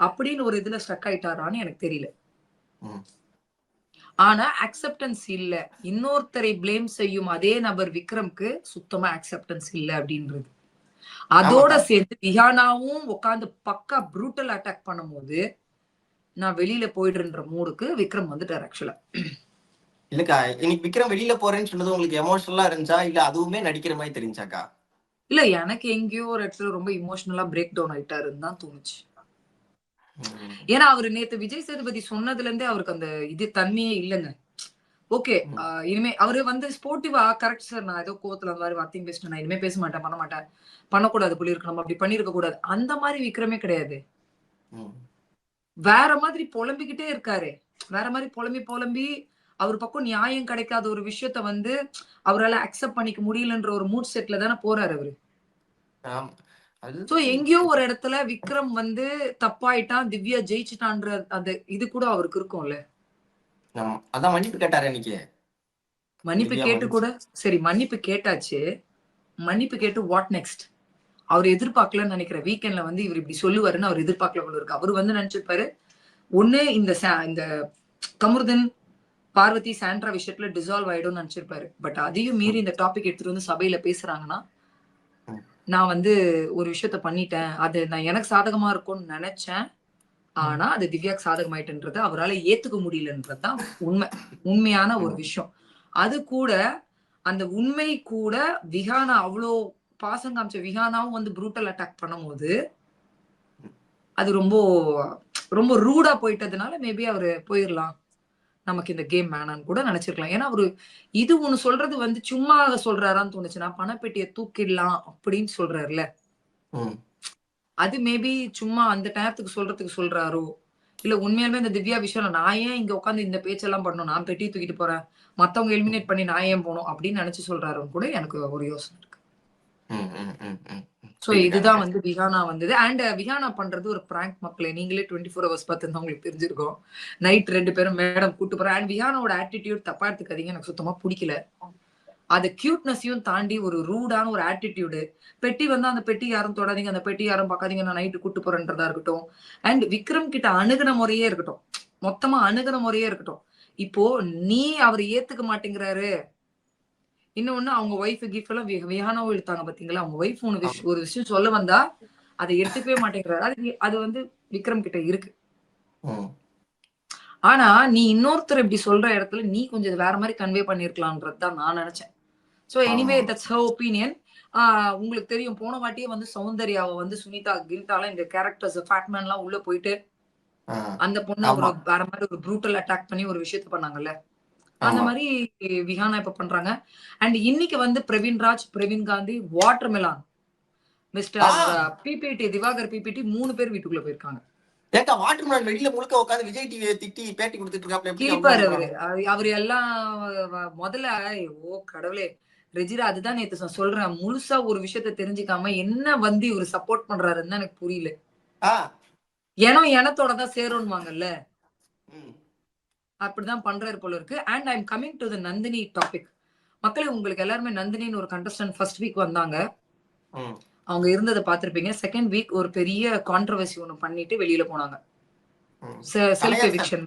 அப்படின்னு ஒரு இதுல ஸ்ட்ரக் ஆயிட்டாரான்னு எனக்கு தெரியல. ஆனா அக்செப்டன்ஸ் இல்ல, இன்னொருத்தரை பிளேம் செய்யும் அதே நபர் விக்ரம்க்கு சுத்தமா அக்செப்டன்ஸ் இல்ல அப்படின்றது. அதோட சேர்ந்து விஹானாவும் உட்காந்து பக்கா ப்ரூட்டல் அட்டாக் பண்ணும் போது நான் வெளியில போயிடுன்ற மூடுக்கு விக்ரம் வந்துட்டார் ஆக்சுவலா. இல்லக்கா, இன்னைக்கு விக்ரம் வெளியில போறேன்னு சொன்னது உங்களுக்கு எமோஷனலா இருந்துச்சா, இல்ல அதுவுமே நடிக்கிற மாதிரி தெரிஞ்சாக்கா? இல்ல எனக்கு எங்கேயோ ஒரு இடத்துல ரொம்ப இமோஷனலா பிரேக் டவுன் ஆயிட்டாருன்னு தான் தோணுச்சு. ஏன்னா அவரு நேத்து விஜய் சேதுபதி சொன்னதுல இருந்தே அவருக்கு அந்த இது தன்மையே இல்லைங்க. ஓகே, இனிமே அவரு வந்து ஸ்போர்ட்டிவா கரெக்ட் சார், நான் ஏதோ கோவத்துல அந்த மாதிரி வார்த்தையும் பேசினேன், நான் இனிமே பேச மாட்டேன், பண்ண மாட்டேன், பண்ணக்கூடாது, புள்ளி இருக்கு, நம்ம அப்படி பண்ணிருக்க கூடாது, அந்த மாதிரி விக்ரமே கிடையாது. வேற மாதிரி புலம்பிக்கிட்டே இருக்காரு, வேற மாதிரி புலம்பி அவர் பக்கம் நியாயம் கிடைக்காத ஒரு விஷயத்த வந்து அவரால் அக்செப்ட் பண்ணிக்க முடியலன்ற ஒரு மூட் செட்ல தானே போறாரு அவரு. சோ எங்கேயோ ஒரு இடத்துல விக்ரம் வந்து தப்பாயிட்டான், திவ்யா ஜெயிச்சுட்டான்ற அந்த இது கூட அவருக்கு இருக்கும்ல. அதான் மன்னிப்பு கேட்டாரு இன்னைக்கு. மன்னிப்பு கேட்டு கூட சரி, மன்னிப்பு கேட்டாச்சு, மன்னிப்பு கேட்டு வாட் நெக்ஸ்ட்? அவர் எதிர்பார்க்கலன்னு நினைக்கிற வீக்கெண்ட்ல வந்து இவர் இப்படி சொல்லுவாருன்னு அவர் எதிர்பார்க்கல போல இருக்கு. அவர் வந்து நினைச்சிருப்பாரு ஒண்ணு இந்த கமருதன் பார்வதி சாண்ட்ரா விஷயத்துல டிசால்வ் ஆயிடும்னு நினைச்சிருப்பாரு. பட் அதையும் மீறி இந்த டாபிக் எடுத்துட்டு வந்து சபையில பேசுறாங்கன்னா, நான் வந்து ஒரு விஷயத்த பண்ணிட்டேன், அது நான் எனக்கு சாதகமா இருக்கும்னு நினைச்சேன், ஆனா அது திவ்யாக்கு சாதகமாயிட்டுன்றது அவரால் ஏத்துக்க முடியலன்றதுதான் உண்மையான ஒரு விஷயம். அது கூட அந்த உண்மை கூட விஹானா அவ்வளோ பாசம் காமிச்ச விஹானாவும் வந்து ப்ரூட்டல் அட்டாக் பண்ணும் போது அது ரொம்ப ரொம்ப ரூடா போயிட்டதுனால மேபி அவரு போயிடலாம், நமக்கு இந்த கேம் வேணான்னு கூட நினைச்சிருக்கலாம். ஏன்னா அவரு இது ஒண்ணு சொல்றது வந்து சும்மா சொல்றாரான்னு தோணுச்சுன்னா, பணப்பெட்டியை தூக்கிடலாம் அப்படின்னு சொல்றாருல, அது மேபி சும்மா அந்த டயத்துக்கு சொல்றதுக்கு சொல்றாரோ, இல்ல உண்மையாலுமே இந்த திவ்யா விஷயம் நான் ஏன் இங்க உட்காந்து இந்த பேச்செல்லாம் பண்ணணும், நான் பெட்டியை தூக்கிட்டு போறேன், மத்தவங்க எலிமினேட் பண்ணி நான் ஏன் போகணும் அப்படின்னு நினைச்சு சொல்றாருன்னு கூட எனக்கு ஒரு யோசனை இருக்கு. சோ இதுதான் வந்து விஹானா வந்தது. அண்ட் விஹானா பண்றது ஒரு பிராங்க் மக்களே, நீங்களே 24 hours பார்த்துருந்தா உங்களுக்கு தெரிஞ்சிருக்கும். நைட் 2 பேரும் மேடம் கூட்டு போறேன். அண்ட் விஹானாவோட ஆட்டிடியூட் தப்பா எடுத்துக்காதீங்க, எனக்கு சுத்தமா பிடிக்கல. அது கியூட்னஸையும் தாண்டி ஒரு ரூடான ஒரு ஆட்டிடியூடு. பெட்டி வந்து அந்த பெட்டி யாரும் தொடாதீங்க, அந்த பெட்டி யாரும் பார்க்காதீங்க, நான் நைட்டு கூட்டு போறேன்றதா இருக்கட்டும். அண்ட் விக்ரம் கிட்ட அணுகுன முறையே இருக்கட்டும், மொத்தமா அணுகுன முறையே இருக்கட்டும். இப்போ நீ அவர் ஏத்துக்க மாட்டேங்கிறாரு, இன்னொன்னு அவங்க ஒய்ஃப் கிஃப்ட் எல்லாம் விஹானாவும் இழுத்தாங்க பாத்தீங்களா, அவங்க ஒய்ஃப் ஒரு விஷயம் சொல்ல வந்தா அதை எடுத்துக்கவே மாட்டேங்கிறாரு. அது வந்து விக்ரம் கிட்ட இருக்கு. ஆனா நீ இன்னொருத்தர் இப்படி சொல்ற இடத்துல நீ கொஞ்சம் வேற மாதிரி கன்வே பண்ணிருக்கலாம்ன்றதுதான் நான் நினைச்சேன். So anyway that's her opinion. உங்களுக்கு தெரியும் போன வாட்டியே வந்து சௌந்தர்யாவை வந்து சுனிதா கில்டாலாம் இந்த கேரக்டர்ஸ் ஃபேட்மேன் எல்லாம் உள்ள போயிட்டு அந்த பொண்ணு ஒரு வேற மாதிரி ஒரு ப்ரூட்டல் அட்டாக் பண்ணி ஒரு விஷயத்த பண்ணாங்கல்ல, அந்த மாதிரி விஹானா இப்ப பண்றாங்க. அண்ட் இன்னைக்கு வந்து Praveenraj, Praveen Gandhi, watermelon, mister BBT, Diwakar BBT 3 பேர் வீட்டுக்குள்ள போயிருக்காங்க. ஏக்கா வாட்டர்மெலான் வெளியில முழுக்க உட்காந்து விஜய் டிவியை திட்டி பேட்டி கொடுத்துட்டு இருக்காப்ல, எப்படி கீப்பர் அவரு எல்லாம் முதல்ல ஓ கடவுளே ரெஜிரா, அதுதான் நேத்து சொல்றேன், முழுசா ஒரு விஷயத்த தெரிஞ்சுக்காம என்ன வந்து இவரு சப்போர்ட் பண்றாருன்னு தான் எனக்கு புரியல. எனத்தோட தான் சேரும்வாங்கல்ல, அப்படிதான் பண்றாரு போல இருக்கு. And I'm coming to the Nandini topic. மக்களே, உங்களுக்கு எல்லாருமே நந்தினின்னு ஒரு கண்டஸ்டன்ட் ஃபர்ஸ்ட் வீக் வந்தாங்க, அவங்க இருந்ததை பார்த்திருப்பீங்க. செகண்ட் வீக் ஒரு பெரிய கான்ட்ரோவர்சி ஒண்ணு பண்ணிட்டு வெளியில போனாங்க. செல்ஃப் எவிக்ஷன்,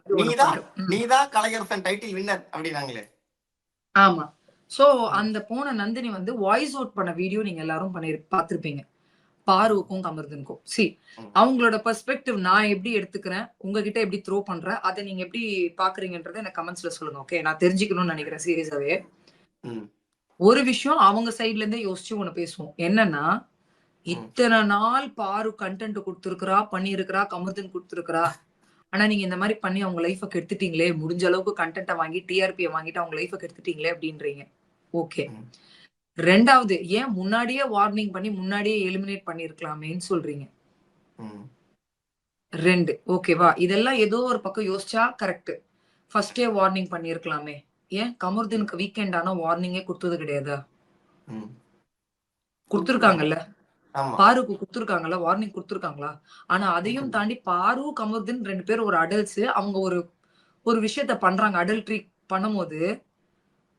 நீதான் கலையரசன் டைட்டில் வின்னர் அப்படினாங்களே. ஆமா. சோ அந்த போன நந்தினி வந்து வாய்ஸ் அவுட் பண்ண வீடியோ நீங்க எல்லாரும் பார்த்திருப்பீங்க, பாருவுக்கும் கமர்தனுக்கும். சி, அவங்களோட பெர்ஸ்பெக்டிவ் நான் எப்படி எடுத்துக்கிறேன், உங்ககிட்ட எப்படி த்ரோ பண்றேன், அதை நீங்க எப்படி பாக்குறீங்கன்றத எனக்கு கமெண்ட்ஸ்ல சொல்லுங்க. ஓகே, நான் தெரிஞ்சுக்கணும்னு நினைக்கிறேன் சீரியஸாவே. ஒரு விஷயம் அவங்க சைட்ல இருந்தே யோசிச்சு ஒண்ணு பேசுவோம். என்னன்னா, இத்தனை நாள் பாரு கண்டென்ட் கொடுத்துருக்கா, பண்ணிருக்கிறா, கமர்தன் கொடுத்துருக்கிறா, ஆனா நீங்க இந்த மாதிரி பண்ணி அவங்க லைஃப கெடுத்துட்டீங்களே, முடிஞ்ச அளவுக்கு கண்டென்ட்டை வாங்கி டிஆர்பியை வாங்கிட்டு அவங்க லைஃப கெடுத்துட்டீங்களே அப்படின்றீங்க. ஓகே, ரெண்டாவது, ஏன் முன்னாடியே வார்னிங் பண்ணி முன்னாடியே எலிமினேட் பண்ணிருக்கலாமேன்னு சொல்றீங்க. 2 ஓகேவா? இதெல்லாம் ஏதோ ஒரு பக்கம் யோசிச்சா கரெக்ட். ஃபர்ஸ்டே வார்னிங் பண்ணிருக்கலாமே. ஏன் கமர்தனுக்கு வீக்கெண்ட் ஆனா வார்னிங்கே கொடுத்தது கிடையாதா? கொடுத்துருக்காங்கல்ல, பாருக்கு கொடுத்துருக்காங்கல்ல, வார்னிங் கொடுத்துருக்காங்களா? ஆனா அதையும் தாண்டி பாரு, கமர்தன் 2 பேரும் ஒரு அடல்ட்ஸ், அவங்க ஒரு விஷயத்த பண்றாங்க, அடல்ட்ரி பண்ணும்போது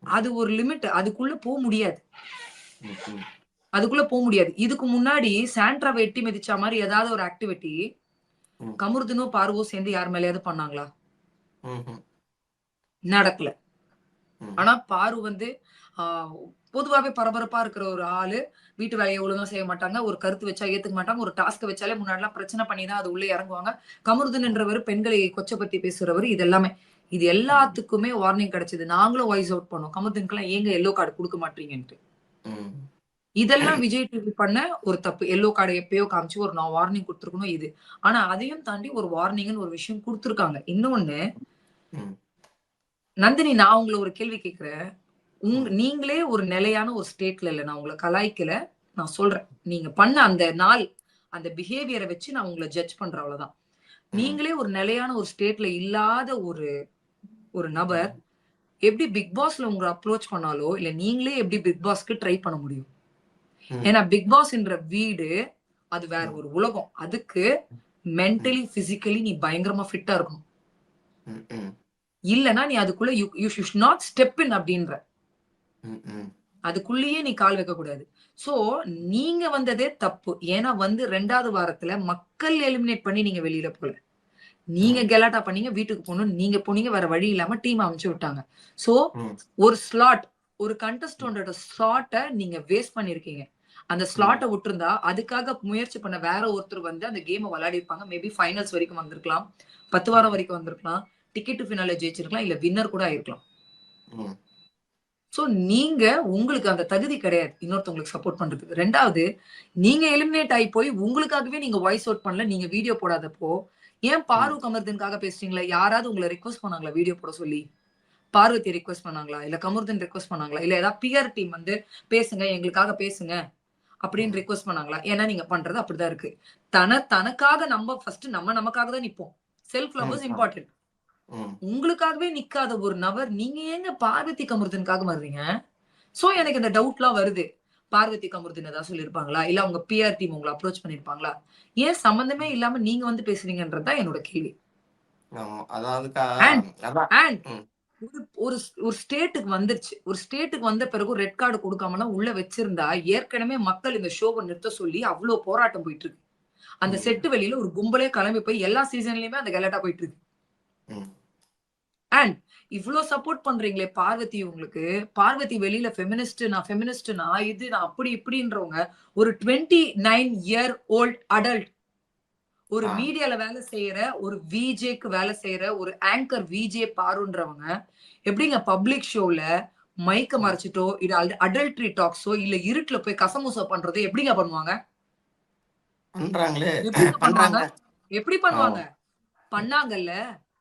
அது ஒரு லிமிட், அதுக்குள்ள போக முடியாது, அதுக்குள்ள போக முடியாது. இதுக்கு முன்னாடி சாண்ட்ரா வெட்டி மிதிச்ச மாதிரி ஏதாவது ஒரு ஆக்டிவிட்டி கமர்தனோ பாருவோ சேர்ந்து யார் மேலேயாவது பண்ணாங்களா? நடக்கல. ஆனா பாரு வந்து பொதுவாவே பரபரப்பா இருக்கிற ஒரு ஆளு, வீட்டு வேலையை ஒழுங்கா செய்ய மாட்டாங்க, ஒரு கருத்து வச்சா ஏத்துக்க மாட்டாங்க, ஒரு டாஸ்க் வச்சாலே முன்னாடி எல்லாம் பிரச்சனை பண்ணிதான் அது உள்ள இறங்குவாங்க. கமருதன் என்றவர் பெண்களை கொச்சப்படுத்தி பேசுறவர். இது எல்லாத்துக்குமே வார்னிங் கிடைச்சது. நாங்களும் வாய்ஸ் அவுட் பண்ணோம், கமருதனுக்கு எல்லாம் ஏங்க எல்லோ கார்டு கொடுக்க மாட்டீங்கன்ட்டு. இதெல்லாம் விஜய் டிவி பண்ண ஒரு தப்பு. எல்லோ கார்டு எப்பயோ காமிச்சு ஒரு நான் வார்னிங் கொடுத்துருக்கணும் இது. ஆனா அதையும் தாண்டி ஒரு வார்னிங்னு ஒரு விஷயம் கொடுத்துருக்காங்க. இன்னொன்னு நந்தினி, நான் உங்களை ஒரு கேள்வி கேட்கிறேன். நீங்களே ஒரு நிலையான ஒரு ஸ்டேட்ல இல்ல, நான் உங்களை கலாய்க்கல, நான் சொல்றேன். நீங்க பண்ண அந்த நாள் அந்த பிஹேவியரை வச்சு நான் உங்களை ஜட்ஜ் பண்றேன், அவ்வளவுதான். நீங்களே ஒரு நிலையான ஒரு ஸ்டேட்ல இல்லாத ஒரு நபர் எப்படி பிக் பாஸ்ல உங்களை அப்ரோச் பண்ணாலோ, இல்ல நீங்களே எப்படி பிக் பாஸ்க்கு ட்ரை பண்ண முடியும்? ஏன்னா பிக் பாஸ் என்ற வீடு அது வேற ஒரு உலகம். அதுக்கு மென்டலி பிசிக்கலி நீ பயங்கரமா ஃபிட்டா இருக்கணும். இல்லனா நீ அதுக்குள்ள you should not step in அப்படின்ற, அதுக்குள்ளேயே நீ கால் வைக்க கூடாது. சோ நீங்க வந்ததே தப்பு. ஏன்னா வந்து 2வது வாரத்துல மக்கள் எலிமினேட் பண்ணி நீங்க வெளியில போல, நீங்க கெலாட்டா பண்ணீங்க, வீட்டுக்கு போகணும், நீங்க போனீங்க, வேற வழி இல்லாம டீம் அமைச்சு விட்டாங்க. சோ ஒரு ஸ்லாட், ஒரு கண்டஸ்டன்டோட ஸ்லாட்டை நீங்க வேஸ்ட் பண்ணிருக்கீங்க. அந்த ஸ்லாட்டை விட்டுருந்தா அதுக்காக முயற்சி பண்ண வேற ஒருத்தர் வந்து அந்த கேமை விளையாடி இருப்பாங்க. மேபி ஃபைனல்ஸ் வரைக்கும் வந்திருக்கலாம், 10 வாரம் வரைக்கும் வந்திருக்கலாம், டிக்கெட் டு ஃபினாலே ஜெயிச்சிருக்கலாம், இல்ல வின்னர் கூட ஆயிருக்கலாம். சோ நீங்க உங்களுக்கு அந்த தகுதி கிடையாது இன்னொருத்தவங்களுக்கு சப்போர்ட் பண்றதுக்கு. 2வது, நீங்க எலிமினேட் ஆகி போய் உங்களுக்காகவே நீங்க வாய்ஸ் அவுட் பண்ணல, நீங்க வீடியோ போடாதப்போ ஏன் பாரு கமர்தனுக்காக பேசுறீங்களா? யாராவது உங்களை ரெக்வஸ்ட் பண்ணாங்களா வீடியோ போட சொல்லி? பார்வதி ரெக்வஸ்ட் பண்ணாங்களா? இல்ல கமர்தன் ரெக்வஸ்ட் பண்ணாங்களா? இல்ல ஏதாவது பிஆர் டீம் வந்து பேசுங்க, எங்களுக்காக பேசுங்க அப்படின்னு ரெக்வஸ்ட் பண்ணாங்களா? ஏன்னா நீங்க பண்றது அப்படிதான் இருக்கு. தனக்காக நம்ம ஃபர்ஸ்ட் நமக்காக தான் நிப்போம். Self love is important. உங்களுக்காகவே நிக்காத ஒரு நபர் நீங்க ஏங்க பார்வதி கமர்தனுக்காக வர்றீங்க? சோ எனக்கு இந்த டவுட்லாம் வருது. பார்வதி கமர்தன் ஏதாவது சொல்லிருப்பாங்களா? இல்ல அவங்க பிஆர் டீம் உங்களை அப்ரோச் பண்ணிருப்பாங்களா? ஏன் சம்பந்தமே இல்லாம நீங்க வந்து பேசுறீங்கன்றதுதான் என்னோட கேள்வி. ஒரு ஸ்டேட்டுக்கு வந்துருச்சு, ஒரு ஸ்டேட்டுக்கு வந்த பிறகு ரெட் கார்டு கொடுக்காமலாம் உள்ள வச்சிருந்தா, ஏற்கனவே மக்கள் இந்த ஷோவை நிறுத்த சொல்லி அவ்வளவு போராட்டம் போயிட்டு இருக்கு. அந்த செட்டு வெளியில ஒரு கும்பலே கிளம்பி போய் எல்லா சீசன்லயுமே அந்த கலாட்டா போயிட்டு இருக்கு. அண்ட் இவ்வளவு சப்போர்ட் பண்றீங்களே பார்வதி, உங்களுக்கு பார்வதி வெளியில ஃபெமினிஸ்ட்னா இது நான் அப்படி இப்படின்றவங்க ஒரு 29 இயர் ஓல்ட் அடல்ட், ஒரு மீடியால வேலை செய்யற ஒரு விஜேக்கு வேலை செய்யற ஒரு ஆங்கர் விஜே பாருன்றவங்க எப்படிங்க பப்ளிக் ஷோல மைக்க மறைச்சிட்டோ இல்ல அடல்ட்ரி டாக்ஸோ இல்ல இருட்டுல போய் கசமுசோ பண்றதோ எப்படிங்க பண்ணுவாங்க? பண்றாங்களே எப்படிங்க பண்ணுவாங்க? பண்றாங்க. எப்படி பண்ணுவாங்க? பண்ணாங்கல்ல.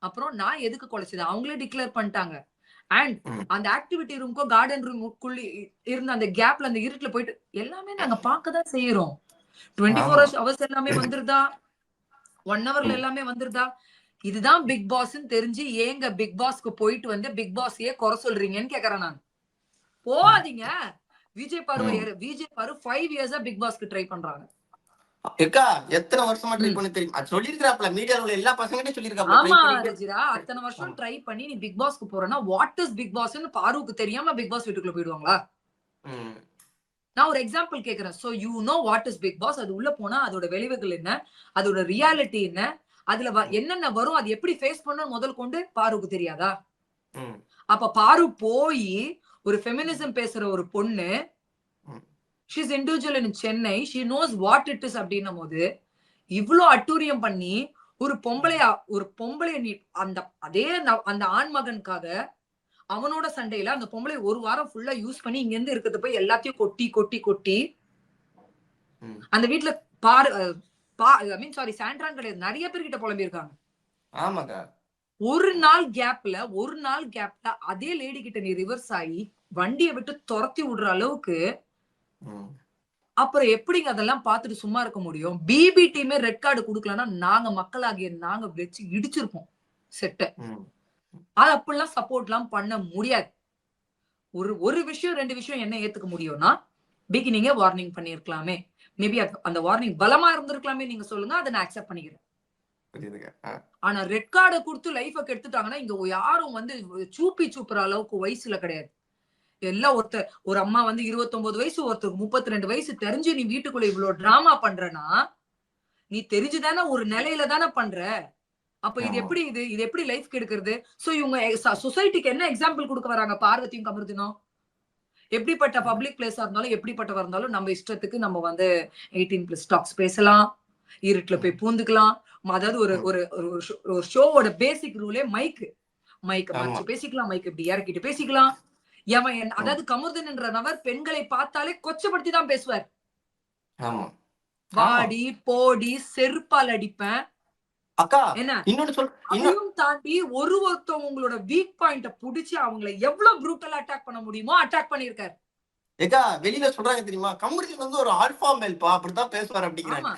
அப்புறம் நான் எதுக்கு கொலைச்சது அவங்களே டிக்ளேர் பண்ணிட்டாங்க. அண்ட் அந்த ஆக்டிவிட்டி ரூம்க்கோ கார்டன் ரூமுக்குள்ள இருந்த அந்த கேப்ல அந்த இருட்டுல போயிட்டு எல்லாமே நாங்க பார்க்கதான் செய்யறோம். 24 hours எல்லாமே வந்துருதா? 1 hourல எல்லாமே வந்துருதா? இதுதான் பிக் பாஸ்ன்னு தெரிஞ்சு ஏங்க பிக் பாஸ்க்கு போயிட்டு வந்து பிக் பாஸையே குறை சொல்றீங்கன்னு கேக்குறேன் நான். போகாதீங்க. விஜய் பாரு 5 years பிக் பாஸ்க்கு ட்ரை பண்றாங்க. ஏக்கா எத்தனை வருஷமா ட்ரை பண்ணி தெரியும். அது சொல்லிருக்காப்ல மீடியால உள்ள எல்லா பசங்ககிட்டயும் சொல்லிருக்காப்ல. ஆமா ரஜிரா, அத்தனை வருஷம் ட்ரை பண்ணி நீ பிக் பாஸ்க்கு போறேன்னா வாட் இஸ் பிக் பாஸ்ன்னு பாருக்கு தெரியாம பிக் பாஸ் வீட்டுக்குள்ள போயிடுவாங்களா? நான் ஒரு எக்ஸாம்பிள் கேக்குறேன். So you know what is big boss. அது உள்ள போனா அதோட விளைவுகள் என்ன, அதோட ரியாலிட்டி என்ன, அதுல என்னென்ன வரும், அது எப்படி ஃபேஸ் பண்ண முதல் கொண்டு பாருக்கு தெரியாதா? அப்ப பாரு போய் ஒரு ஃபெமினிசம் பேசுற ஒரு பொண்ணு, she is individual in Chennai, she knows what it is அப்படின்னும் போது இவ்ளோ அட்டூரியம் பண்ணி ஒரு பொம்பளைய நீ அந்த ஆண் மகனுக்காக அவனோட சண்டையில அந்த பொம்பளை ஒரு வாரம் ஃபுல்லா யூஸ் பண்ணி இங்க இருந்து இருக்கிறது போய் எல்லாத்தையும் கொட்டி கொட்டி கொட்டி அந்த வீட்டுல சாண்ட்ரான் கிடையாது நிறைய பேர்கிட்ட புலம்பி இருக்காங்க. ஆமாக்கா. ஒரு நாள் கேப்ல அதே லேடி கிட்ட நீ ரிவர்ஸ் ஆகி வண்டியை விட்டு துரத்தி விடுற அளவுக்கு அப்புறம் எப்படிங்க அதெல்லாம் பார்த்துட்டு சும்மா இருக்க முடியும்? பிபி டீமே ரெட் கார்டு கொடுக்கலன்னா நாங்க மக்களாகிய நாங்க வச்சு இடிச்சிருப்போம் செட்ட. அது அப்படிலாம் சப்போர்ட் எல்லாம் பண்ண முடியாது. ஒரு விஷயம் 2 விஷயம் என்ன ஏத்துக்க முடியும்னா பிகினிங்கே வார்னிங் பண்ணிருக்கலாமே, மேபி அந்த வார்னிங் பலமா இருந்திருக்கலாமே, நீங்க சொல்லுங்க, அதை நான் அக்செப்ட் பண்ணிக்கிறேன். ஆனா ரெட் கார்டை கொடுத்து லைஃப கெடுத்துட்டாங்கன்னா இங்க யாரும் வந்து சூப்புற அளவுக்கு வயசுல கிடையாது. எல்லாம் ஒரு அம்மா வந்து 29 வயசு, ஒருத்தருக்கு 32 வயசு தெரிஞ்சு நீ வீட்டுக்குள்ள இவ்வளவு டிராமா பண்றனா நீ தெரிஞ்சுதானே ஒரு நிலையில தானே பண்ற. அப்ப இது எப்படி லைஃப் கெடுக்கிறது? சோ இவங்க சொசைட்டிக்கு என்ன எக்ஸாம்பிள் கொடுக்க வராங்க? பார்வதியும் கமருதீனும் எப்படிப்பட்ட பப்ளிக் பிளேஸா இருந்தாலும் எப்படிப்பட்டவா இருந்தாலும் நம்ம இஷ்டத்துக்கு நம்ம வந்து 18+ டாக்ஸ் பேசலாம், இருட்டுல போய் பூந்துக்கலாம். அதாவது ஒரு ஷோவோட பேசிக் ரூலே மைக் மறைச்சு பேசிக்கலாம், மைக் இப்படி இறக்கிட்டு பேசிக்கலாம். அதாவது கமருதீன் என்ற நபர் பெண்களை பார்த்தாலே கொச்சப்படுத்தி தான் பேசுவார். வாடி போடி செருப்பால் அடிப்பேன். என்ன அதையும் தாண்டி ஒருத்தவங்களோட வீக் பாயிண்ட புடிச்சு அவங்களை எவ்வளவு ப்ரூட்டலா அட்டாக் பண்ண முடியுமோ அட்டாக் பண்ணிருக்காரு. ஏகா வெளியில சொல்றாங்க தெரியுமா, கமருதீன் வந்து ஒரு ஆல்பா மேல்பா அப்படிதான் பேசுவார் அப்படிங்கிறாங்க.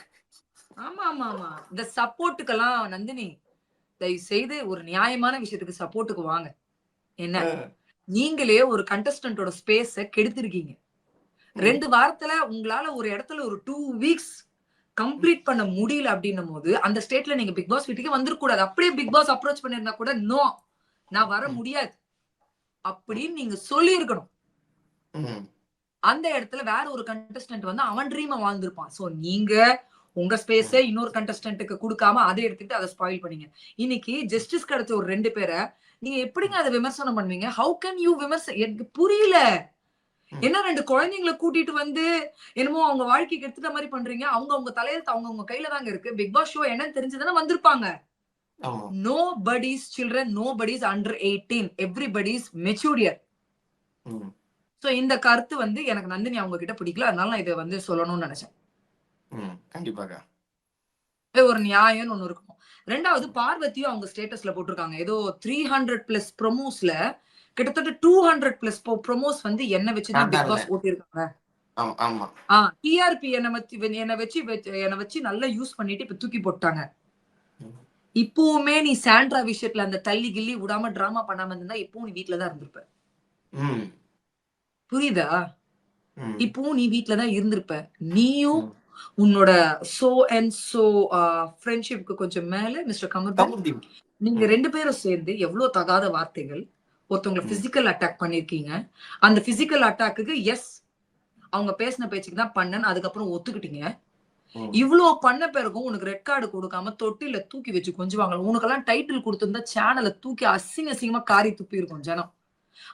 ஆமா ஆமா ஆமா. இந்த சப்போர்ட்டுக்கெல்லாம் நந்தினி தயவு செய்து ஒரு நியாயமான விஷயத்துக்கு சப்போர்ட்டுக்கு வாங்க. என்ன நீங்களே ஒரு கண்டஸ்டன்டோட ஸ்பேஸ கெடுத்திருக்கீங்க. 2 வாரத்துல உங்களால ஒரு இடத்துல ஒரு 2 weeks கம்ப்ளீட் பண்ண முடியல அப்படின்னும் போது அந்த ஸ்டேட்ல நீங்க பிக் பாஸ் வீட்டுக்கு வந்துடக்கூடாது. அப்படியே பிக் பாஸ் அப்ரோச் பண்ணிருந்தா கூட நோ நான் வர முடியாது அப்படின்னு நீங்க சொல்லி இருக்கணும். அந்த இடத்துல வேற ஒரு கண்டஸ்டன்ட் வந்து அவன் ட்ரீம வாழ்ந்திருப்பான். சோ நீங்க உங்க ஸ்பேஸ இன்னொரு கண்டஸ்டன்ட்டுக்கு கொடுக்காம அதை எடுத்துக்கிட்டு அதை ஸ்பாயில் பண்ணீங்க. இன்னைக்கு ஜஸ்டிஸ் கிடைச்ச ஒரு 2 பேரை நீங்க எப்படிங்க அதை விமர்சனம் பண்ணுவீங்க? ஹவு கேன் யூ எனக்கு புரியல. என்ன 2 குழந்தைங்களை கூட்டிட்டு வந்து என்னமோ அவங்க வாழ்க்கைக்கு எடுத்துட்ட மாதிரி பண்றீங்க. அவங்க தலையெழுத்து அவங்க கையில தாங்க இருக்கு. பிக் பாஸ் ஷோ என்னன்னு தெரிஞ்சுதானே வந்திருப்பாங்க. Nobody's children, nobody's under 18, everybody's mature. So இந்த கருத்து வந்து எனக்கு நந்தினி அவங்க கிட்ட பிடிக்கல, அதனால நான் இதை வந்து சொல்லணும்னு நினைச்சேன். கண்டிப்பாக ஒரு நியாயம் ஒண்ணு இருக்கும். 2வது பார்வதியும் அவங்க ஸ்டேட்டஸ்ல போட்டிருக்காங்க ஏதோ 300+ ப்ரோமோஸ்ல கிட்டத்தட்ட 200+ ப்ரோமோஸ் வந்து என்ன வச்சுதான் பிக் பாஸ் ஓட்டிருக்காங்க. டிஆர்பி என்ன வச்சு நல்லா யூஸ் பண்ணிட்டு இப்ப தூக்கி போட்டாங்க. இப்பவுமே நீ சாண்ட்ரா விஷயத்துல அந்த தள்ளி கிள்ளி விடாம டிராமா பண்ணாம இருந்தா இப்பவும் நீ வீட்டுலதான் இருந்திருப்ப. புரியுதா? இப்பவும் நீ வீட்டுலதான் இருந்திருப்ப. நீயும் உன்னோட சோ அண்ட் சோ ஃப்ரெண்ட்ஷிப்க்கு கொஞ்சம் மேல மிஸ்டர் கமருதீன் நீங்க 2 பேரும் சேர்ந்து எவ்வளவு தகாத வார்த்தைகள் ஒருத்தவங்களை பிசிக்கல் அட்டாக் பண்ணிருக்கீங்க. அந்த பிசிக்கல் அட்டாக்கு எஸ் அவங்க பேசின பேச்சுக்கு தான் பண்ணன்னு அதுக்கப்புறம் ஒத்துக்கிட்டீங்க. இவ்வளவு பண்ண பிறகும் உனக்கு ரெட் கார்டு கொடுக்காம தொட்டில தூக்கி வச்சு கொஞ்சுவாங்க. உனக்கெல்லாம் டைட்டில் கொடுத்திருந்தா சேனலை தூக்கி அசிங்கமா காரி துப்பி இருக்கும் ஜனம்.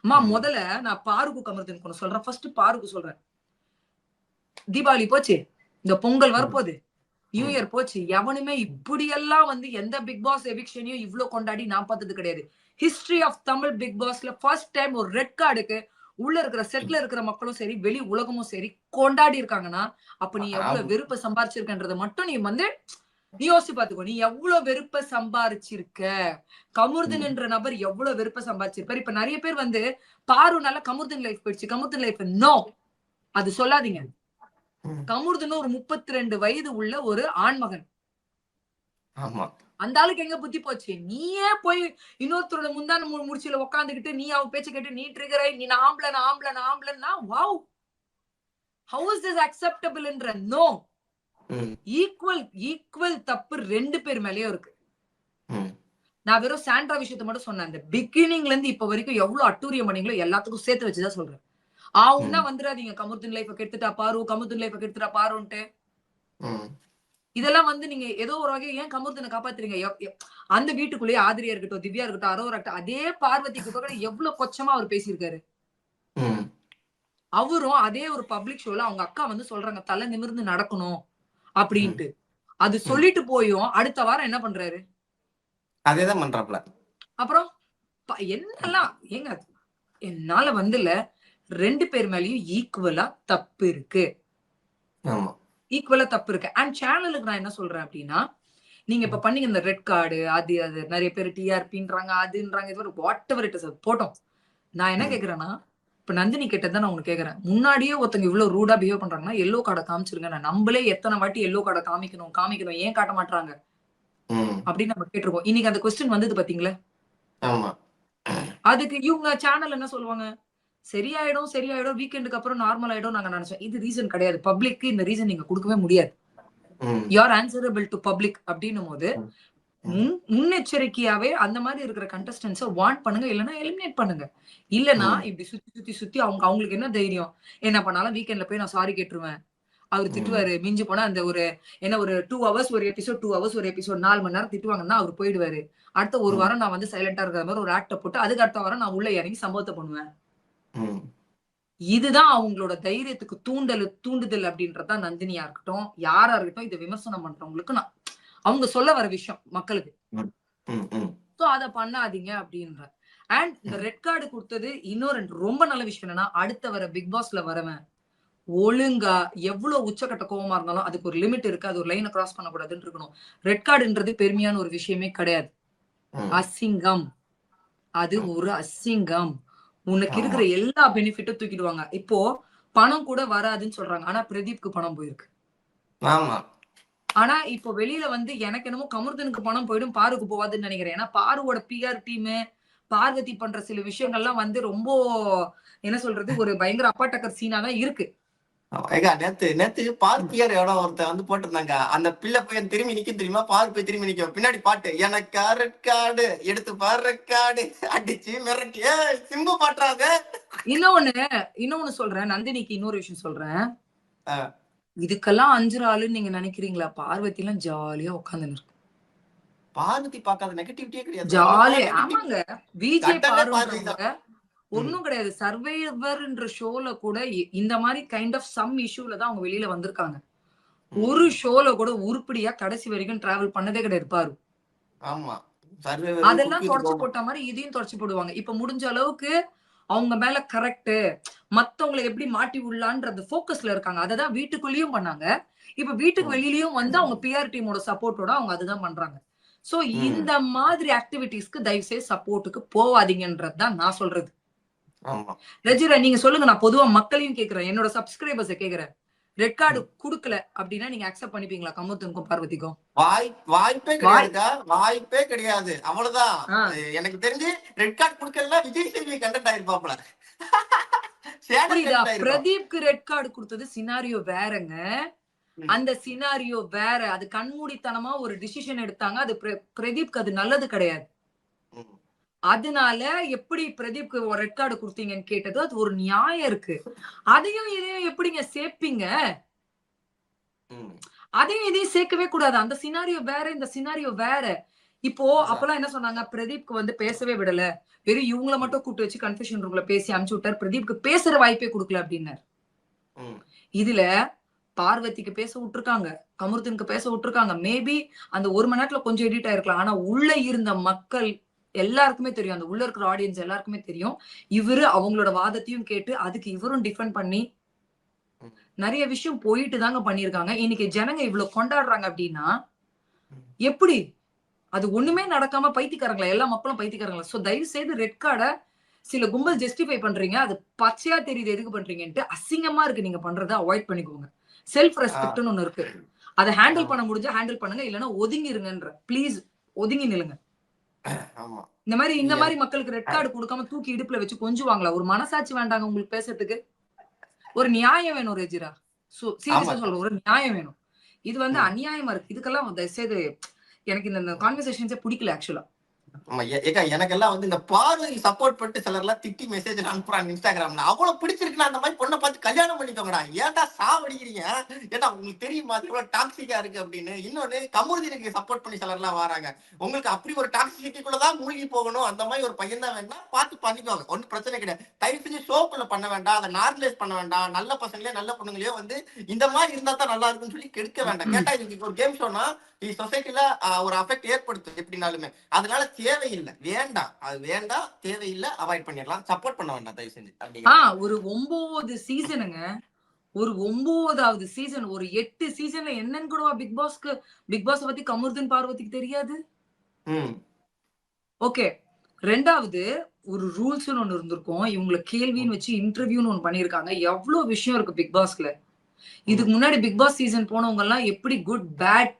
அம்மா முதல்ல நான் பாருக்கு கமருதீன் சொல்றேன். ஃபர்ஸ்ட் பாருக்கு சொல்றேன். தீபாவளி போச்சு, இந்த பொங்கல் வரப்போகுது, நியூ இயர் போச்சு. எவனுமே இப்படியெல்லாம் வந்து எந்த பிக் பாஸ் எவிக்ஷனையும் இவ்வளவு கொண்டாடி நான் பார்த்தது கிடையாது. ஹிஸ்டரி ஆஃப் தமிழ் பிக் பாஸ்ல ஃபர்ஸ்ட் டைம் ஒரு ரெட் கார்டுக்கு உள்ள இருக்கிற செட்ல இருக்கிற மக்களும் சரி, வெளி உலகமும் சரி கொண்டாடி இருக்காங்கன்னா, அப்ப நீ எவ்வளவு வெறுப்ப சம்பாரிச்சிருக்கன்றத மட்டும் நீ வந்து நீ யோசிச்சு பாத்துக்கோ. நீ எவ்வளவு வெறுப்ப சம்பாரிச்சிருக்க, கமுர்தன் என்ற நபர் எவ்வளவு வெறுப்ப சம்பாதிச்சிருப்பாரு. இப்ப நிறைய பேர் வந்து பாருனால கமுர்தன் லைஃப் போயிடுச்சு, கமுர்தன் லைஃப். நோ, அது சொல்லாதீங்க. கமுர்தன் ஒரு 32 வயது உள்ள ஒரு ஆண்மகன். ஆமா, அந்த ஆளுக்கு எங்க புத்தி போச்சு? நீயே போய் இன்னொருத்தரோட முந்தான முடிச்சுல உட்காந்துக்கிட்டு நீ அவ பேச்ச கேட்டு நீ ட்ரிகர் ஆகி நீ ஆம்பளன்னா வாவ், ஹவு இஸ் திஸ் அக்செப்டபிள்ன்ற? நோ, ஈக்குவல் தப்பு 2 பேர் மேலயும் இருக்கு. நான் வெறும் சாண்ட்ரா விஷயத்த மட்டும் சொன்னேன். அந்த பிகினிங்ல இருந்து இப்ப வரைக்கும் எவ்வளவு அட்டூரியம் பண்ணீங்களோ எல்லாத்துக்கும் சேர்த்து வச்சுதான் சொல்றேன். ஆவுன்னா வந்துடாதீங்க, கமுர்தன் லைஃப கெடுத்துட்டா பாரு, கமுர்தன் லைஃப கெடுத்துட்டா பாருன்ட்டு. இதெல்லாம் வந்து நீங்க ஏதோ ஒரு வகை ஏன் கமுர்தனை காப்பாத்துறீங்க? அந்த வீட்டுக்குள்ளேயே ஆதிரியா இருக்கட்டும், திவ்யா இருக்கட்டும், அரோரா இருக்கட்டும், அதே பார்வதிக்கு கூட எவ்வளவு கொச்சமா அவர் பேசியிருக்காரு. அவரும் அதே ஒரு பப்ளிக் ஷோல அவங்க அக்கா வந்து சொல்றாங்க தலை நிமிர்ந்து நடக்கணும் அப்படின்ட்டு. அது சொல்லிட்டு போயும் அடுத்த வாரம் என்ன பண்றாரு? அதேதான் பண்றாப்ல. அப்புறம் என்னெல்லாம் ஏங்க, என்னால வந்துல 2 பேர் மேலயும் ஈக்குவலா தப்பு இருக்கு. ஈக்குவலா தப்பு இருக்கு. அண்ட் சேனலுக்கு நான் என்ன சொல்றேன் அப்படின்னா, நீங்க இப்ப பண்ணீங்க இந்த ரெட் கார்டு, அது நிறைய பேர் டிஆர்பின்றாங்க, அதுன்றாங்க, இது வாட் எவர் இட் இஸ், போட்டோம். நான் என்ன கேக்குறேன்னா, இப்ப நந்தினி கிட்டதான் நான் உனக்கு கேக்குறேன், முன்னாடியே ஒருத்தங்க இவ்வளவு ரூடா பிஹேவ் பண்றாங்கன்னா எல்லோ கார்டை காமிச்சிருங்க. நம்மளே எத்தனை வாட்டி எல்லோ கார்டை காமிக்கணும், ஏன் காட்ட மாட்டாங்க அப்படின்னு நம்ம கேட்டிருக்கோம். இன்னைக்கு அந்த கொஸ்டின் வந்தது பாத்தீங்களா? அதுக்கு இவங்க சேனல் என்ன சொல்லுவாங்க? சரியாயிடும் வீக்கெண்டுக்கு அப்புறம் நார்மல் ஆயிடும் நாங்க நினைச்சோம். இது ரீசன் கிடையாது. பப்ளிக்கு இந்த ரீசன் நீங்க கொடுக்கவே முடியாது. You are answerable to public அப்படின்னும் போது முன்னெச்சரிக்கையாவே அந்த மாதிரி இருக்கிற கண்டஸ்டன்ஸை வார்ன் பண்ணுங்க, இல்லைன்னா எலிமினேட் பண்ணுங்க. இல்லைன்னா இப்படி சுத்தி அவங்களுக்கு என்ன தைரியம்? என்ன பண்ணாலும் வீக்கெண்ட்ல போய் நான் சாரி கேட்டுருவேன், அவர் திட்டுவாரு, மிஞ்சி போனா அந்த ஒரு 2 ஹவர்ஸ் ஒரு எபிசோட், 2 ஹவர்ஸ் ஒரு எபிசோட், 4 மணி நேரம் திட்டுவாங்கன்னா அவர் போயிடுவாரு. அடுத்த ஒரு வாரம் நான் வந்து சைலண்டா இருக்கிற மாதிரி ஒரு ஆக்ட போட்டு அதுக்கு அடுத்த வாரம் நான் உள்ள இறங்கி சம்பவத்தை பண்ணுவேன். இதுதான் அவங்களோட தைரியத்துக்கு தூண்டுதல் அப்படின்றதுதான் நந்தினியா இருக்கட்டும், யாரா இருக்கட்டும், இதை விமர்சனம் பண்றவங்களுக்கு நான் அவங்க சொல்ல வர விஷயம் மக்களுக்கு. சோ அத பண்ணாதீங்க அப்படின்ற. அண்ட் இந்த ரெட் கார்டு கொடுத்தது இன்னொரு ரொம்ப நல்ல விஷயம் என்னன்னா, அடுத்த வர பிக் பாஸ்ல வரவன் ஒழுங்கா எவ்வளவு உச்சக்கட்ட கோவமா இருந்தாலும் அதுக்கு ஒரு லிமிட் இருக்கு, அது ஒரு லைனை கிராஸ் பண்ணக்கூடாதுன்னு இருக்கணும். ரெட் கார்டுன்றது பெருமையான ஒரு விஷயமே கிடையாது. அசிங்கம், அது ஒரு அசிங்கம். உனக்கு இருக்கிற எல்லா பெனிஃபிட்டும் தூக்கிடுவாங்க. இப்போ பணம் கூட வராதுன்னு சொல்றாங்க, ஆனா பிரதீப்க்கு பணம் போயிருக்கு. ஆனா இப்போ வெளியில வந்து எனக்கு என்னமோ கமுர்தனுக்கு பணம் போயிடும், பாருக்கு போவாதுன்னு நினைக்கிறேன். ஏன்னா பாருவோட பிஆர் டீம், பார்வதி பண்ற சில விஷயங்கள்லாம் வந்து ரொம்ப என்ன சொல்றது, ஒரு பயங்கர அப்பாட்டக்கர் சீனா தான் இருக்கு. நேத்து பார்த்தியார் எவ்வளவு ஒருத்தர் வந்து போட்டிருந்தாங்க, அந்த பிள்ளை போய் திரும்பி நிக்க தெரியுமா, பார் போய் திரும்பி நிக்க, பின்னாடி பாட்டு எனக்கு ரெட் கார்டு எடுத்து பாரு, ரெட் கார்டு அடிச்சு மிரட்டி சிம்பு பாட்டுறாங்க. இன்னொன்னு சொல்றேன், நந்தினிக்கு இன்னொரு விஷயம் சொல்றேன். இதுக்கெல்லாம் 5 ஆளுன்னு நீங்க நினைக்கிறீங்களா? பார்வதி எல்லாம் ஜாலியா உட்காந்துன்னு இருக்கு. பார்வதி பாக்காத நெகட்டிவிட்டியே கிடையாது, ஜாலியா. ஆமாங்க, விஜய் பாருங்க ஒன்னும் கிடையாது. சர்வைவர்ன்ற ஷோல கூட இந்த மாதிரி கைண்ட் ஆஃப் சம் இஷ்யூல தான் அவங்க வெளியில வந்திருக்காங்க. ஒரு ஷோல கூட உருப்படியா கடைசி வரைக்கும் டிராவல் பண்ணதே கிடையாது பாரு. அதெல்லாம் தொடச்சு போட்ட மாதிரி இதையும் தொடச்சு போடுவாங்க. இப்ப முடிஞ்ச அளவுக்கு அவங்க மேல கரெக்ட், மத்தவங்களை எப்படி மாட்டி விடலான்றது போக்கஸ்ல இருக்காங்க. அததான் வீட்டுக்குள்ளேயும் பண்ணாங்க, இப்ப வீட்டுக்கு வெளியிலயும் வந்து அவங்க பிஆர் டீமோட சப்போர்ட்டோட அவங்க அதுதான் பண்றாங்க. சோ இந்த மாதிரி ஆக்டிவிட்டிஸ்க்கு தயவு செய்து சப்போர்ட்டுக்கு போவாதீங்கன்றதுதான் நான் சொல்றது. ரஜிரா நீங்க சொல்லுங்க, நான் பொதுவா மக்களையும் கேக்குறேன், என்னோட சப்ஸ்கிரைபர்ஸை கேக்குறேன். ரெட் கார்டு குடுக்கல அப்படின்னா நீங்க அக்செப்ட் பண்ணிப்பீங்களா கமுர்தனுக்கும் பார்வதிக்கும்? வாய்ப்பே கிடையாது. அவ்வளவுதான். எனக்கு தெரிஞ்சு ரெட் கார்டு குடுக்கல விஜய் சேவி கண்டென்ட் ஆயிருப்பாப்ல. பிரதீப்க்கு ரெட் கார்டு கொடுத்தது சினாரியோ வேறங்க, அந்த சினாரியோ வேற. அது கண்மூடித்தனமா ஒரு டிசிஷன் எடுத்தாங்க, அது பிரதீப்க்கு அது நல்லது கிடையாது. அதனால எப்படி பிரதீப்க்கு ஒரு ரெட் கார்டு கொடுத்தீங்கன்னு கேட்டது, அது ஒரு நியாயம் இருக்கு. அதையும் இதையும் எப்படிங்க சேர்ப்பீங்க? அதையும் இதையும் சேர்க்கவே கூடாது. அந்த சினாரியோ வேற, இந்த சினாரியோ வேற. இப்போ அப்பெல்லாம் என்ன சொன்னாங்க, பிரதீப்க்கு வந்து பேசவே விடல, வெறும் இவங்கள மட்டும் கூட்டு வச்சு கன்ஃபெஷன் ரூம்ல பேசி அனுப்பிச்சு விட்டார், பிரதீப்க்கு பேசுற வாய்ப்பே கொடுக்கல அப்படின்னாரு. இதுல பார்வதிக்கு பேச விட்டுருக்காங்க, கமுர்தனுக்கு பேச விட்டுருக்காங்க. மேபி அந்த 1 மணி நேரத்துல கொஞ்சம் எடிட் ஆயிருக்கலாம், ஆனா உள்ள இருந்த மக்கள் எல்லாருக்குமே தெரியும், அந்த உள்ள இருக்கிற ஆடியன்ஸ் எல்லாருக்குமே தெரியும். இவரு அவங்களோட வாதத்தையும் கேட்டு அதுக்கு இவரும் டிஃபெண்ட் பண்ணி நிறைய விஷயம் போயிட்டு தாங்க பண்ணிருக்காங்க. இன்னைக்கு ஜனங்க இவ்வளவு கொண்டாடுறாங்க அப்படின்னா எப்படி? அது ஒண்ணுமே நடக்காம பைத்தியக்காரங்களா? எல்லா மக்களும் பைத்தியக்காரங்களா? சோ தயவு செய்து ரெட் கார்டை சில கும்பல் ஜஸ்டிஃபை பண்றீங்க, அது பச்சையா தெரியுது எதுக்கு பண்றீங்கன்ட்டு. அசிங்கமா இருக்கு நீங்க பண்றதை அவாய்ட் பண்ணிக்கோங்க. செல்ஃப் ரெஸ்பெக்ட்னு ஒண்ணு இருக்கு, அதை ஹேண்டில் பண்ண முடிஞ்சா ஹேண்டில் பண்ணுங்க, இல்லைன்னா ஒதுங்கி இருங்கன்ற. ப்ளீஸ் ஒதுங்கி நில்லுங்க. இந்த மாதிரி மக்களுக்கு ரெட் கார்டு கொடுக்காம தூக்கி இடுப்புல வச்சு கொஞ்சுவாங்களா? ஒரு மனசாட்சி வேண்டாங்க உங்களுக்கு பேசுறதுக்கு? ஒரு நியாயம் வேணும் ரெஜிரா. சீரியஸா சொல்றேன், ஒரு நியாயம் வேணும். இது வந்து அநியாயமா இருக்கு. இதுக்கெல்லாம் தயவுசெய்து எனக்கு இந்த கான்வர்சேஷன்ஸே பிடிக்கல ஆக்சுவலா. எனக்கெல்லாம் வந்து இந்த பார்வை சப்போர்ட் பண்ணிட்டு சிலர்லாம் திட்டி மெசேஜ் அனுப்புறாங்க இன்ஸ்டாகிராம்ல. அவ்வளவு பிடிச்சிருக்குன்னா அந்த மாதிரி பொண்ணை பார்த்து கல்யாணம் பண்ணிக்கோங்கடா. ஏன்டா சாவடிக்கிறீங்க? ஏன்னா உங்களுக்கு தெரியுமா அது எவ்வளவு டாக்ஸிக்கா இருக்கு அப்படின்னு. இன்னொன்னு கமருதீனுக்கு சப்போர்ட் பண்ணி சிலர்லாம் வராங்க. உங்களுக்கு அப்படி ஒரு டாக்ஸிசிட்டிக்குள்ளதான் மூழ்கி போகணும், அந்த மாதிரி ஒரு பையன் தான் வேணா பார்த்து பண்ணிக்கோங்க, ஒன்னும் பிரச்சனை கிடையாது. தயவு செஞ்சு ஷோக்குள்ள பண்ண வேண்டாம், அதை நார்மலைஸ் பண்ண வேண்டாம். நல்ல பசங்களே நல்ல பொண்ணுங்களே வந்து இந்த மாதிரி இருந்தா தான் நல்லா இருக்குன்னு சொல்லி கெடுக்க வேண்டாம். கேட்டா இன்னைக்கு ஒரு கேம் ஷோனா சொசைட்டில ஒரு அஃபெக்ட் ஏற்படுத்தும் எப்படினாலுமே. அதனால தேவையில்லை, வேண்டாம், அது வேண்டாம், தேவையில்லை, அவாய்ட் பண்ணிடலாம். சப்போர்ட் பண்ண வேண்டாம் தயவு செஞ்சு. ஒரு 9 சீசனுங்க, ஒரு 9வது சீசன், ஒரு 8 சீசன்ல என்னன்னு கூட பிக் பாஸ் பத்தி கமருதீன் பார்வதிக்கு தெரியாது. ஓகே, ரெண்டாவது ஒரு ரூல்ஸ் ஒண்ணு இருந்திருக்கும். இவங்களை கேள்வின்னு வச்சு இன்டர்வியூன்னு ஒண்ணு பண்ணிருக்காங்க. எவ்வளவு விஷயம் இருக்கு பிக் பாஸ்ல. இதுக்கு முன்னாடி பிக் பாஸ் சீசன் போனவங்க எல்லாம் எப்படி குட் பேட்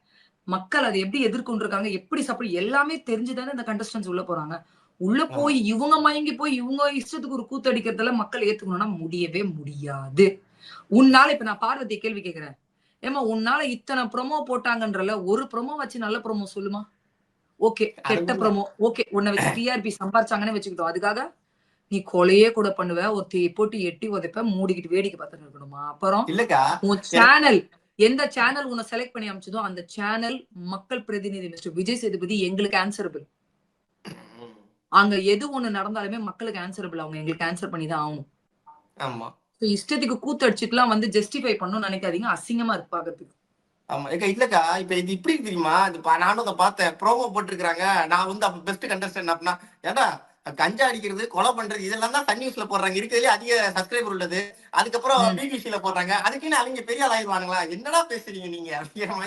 மக்கள் அதை எப்படி எதிர்கொண்டிருக்காங்க, எப்படி சப்போர்ட் எல்லாமே தெரிஞ்சுதானே இந்த கண்டஸ்டன்ஸ் உள்ள போறாங்க. உள்ள போய் இவங்க மயங்கி போய் இவங்க இஷ்டத்துக்கு ஒரு கூத்தடிக்கிறதுல மக்கள் ஏத்துக்கணும்னா முடியவே முடியாது. உன்னால இப்ப நான் பார்வதி கேள்வி கேட்கிறேன், ஏமா உன்னால இத்தனை ப்ரோமோ போட்டாங்கன்றல ஒரு ப்ரோமோ வச்சு நல்ல ப்ரோமோ சொல்லுமா? ஓகே, கெட்ட ப்ரோமோ ஓகே, உன்னை வச்சு டிஆர்பி சம்பாரிச்சாங்கன்னு வச்சுக்கிட்டோம், அதுக்காக நீ கொலையே கூட பண்ணுவ, ஒரு போட்டு எட்டி உதைப்ப, மூடிக்கிட்டு வேடிக்கை பார்த்துட்டு இருக்கணுமா? அப்புறம் உன் சேனல், எந்த சேனல் உன்னை செலக்ட் பண்ணி அமைச்சதோ அந்த சேனல் மக்கள் பிரதிநிதி மிஸ்டர் விஜய் சேதுபதி எங்களுக்கு ஆன்சரபிள். அங்க எது ஒண்ணு நடந்தாலுமே மக்களுக்கு ஆன்சரபிள், அவங்க எங்களுக்கு ஆன்சர் பண்ணிதான் ஆகணும். இஷ்டத்துக்கு கூத்தடிச்சுட்டுலாம் வந்து ஜஸ்டிஃபை பண்ணணும்னு நினைக்காதீங்க, அசிங்கமா இருக்கு பாக்கிறதுக்கு. ஆமா இல்லக்கா, இப்ப இது இப்படி தெரியுமா, நானும் அதை பார்த்தேன், ப்ரோமோ போட்டிருக்காங்க. நான் வந்து அப்ப பெஸ்ட் கண்டஸ்டன்ட் அப்படின்னா, ஏன்னா கஞ்சா அடிக்கிறது, கொலை பண்றது, இதெல்லாம் தான் சன் நியூஸ்ல போடுறாங்க, இருக்கிறதுல அதிக சப்ஸ்கிரைபர் உள்ளது. அதுக்கப்புறம் பிபிசில போடுறாங்க. அதுக்குன்னு அவங்க பெரிய ஆள் ஆயிடுவாங்களா? என்னடா பேசுறீங்க நீங்க?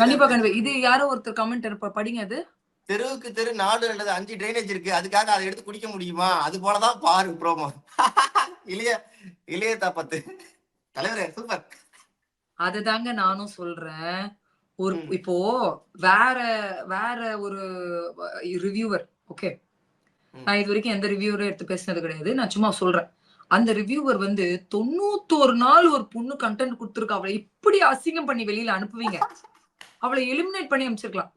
கண்டிப்பா கண்டிப்பா. இது யாரோ ஒருத்தர் கமெண்ட் படிங்க, அது தெருவுக்கு தெரு 4 அல்லது 5 டிரைனேஜ் இருக்கு, அதுக்காக அதை எடுத்து குடிக்க முடியுமா? அது போலதான் பாரு ப்ரோமோ. இளைய தாப்பத்து தலைவரே, சூப்பர். அதுதாங்க நானும் சொல்றேன். ஒரு இப்போ வேற வேற ஒரு ரிவ்யூவர், ஓகே, நான் இது வரைக்கும் எந்த ரிவ்யூவரும் எடுத்து பேசினது கிடையாது, நான் சும்மா சொல்றேன். அந்த ரிவ்யூவர் வந்து 91 நாள் ஒரு பொண்ணு கண்டென்ட் கொடுத்துருக்கா, அவளை இப்படி அசிங்கம் பண்ணி வெளியில அனுப்புவீங்க? அவளை எலிமினேட் பண்ணி அமைச்சிருக்கலாம்.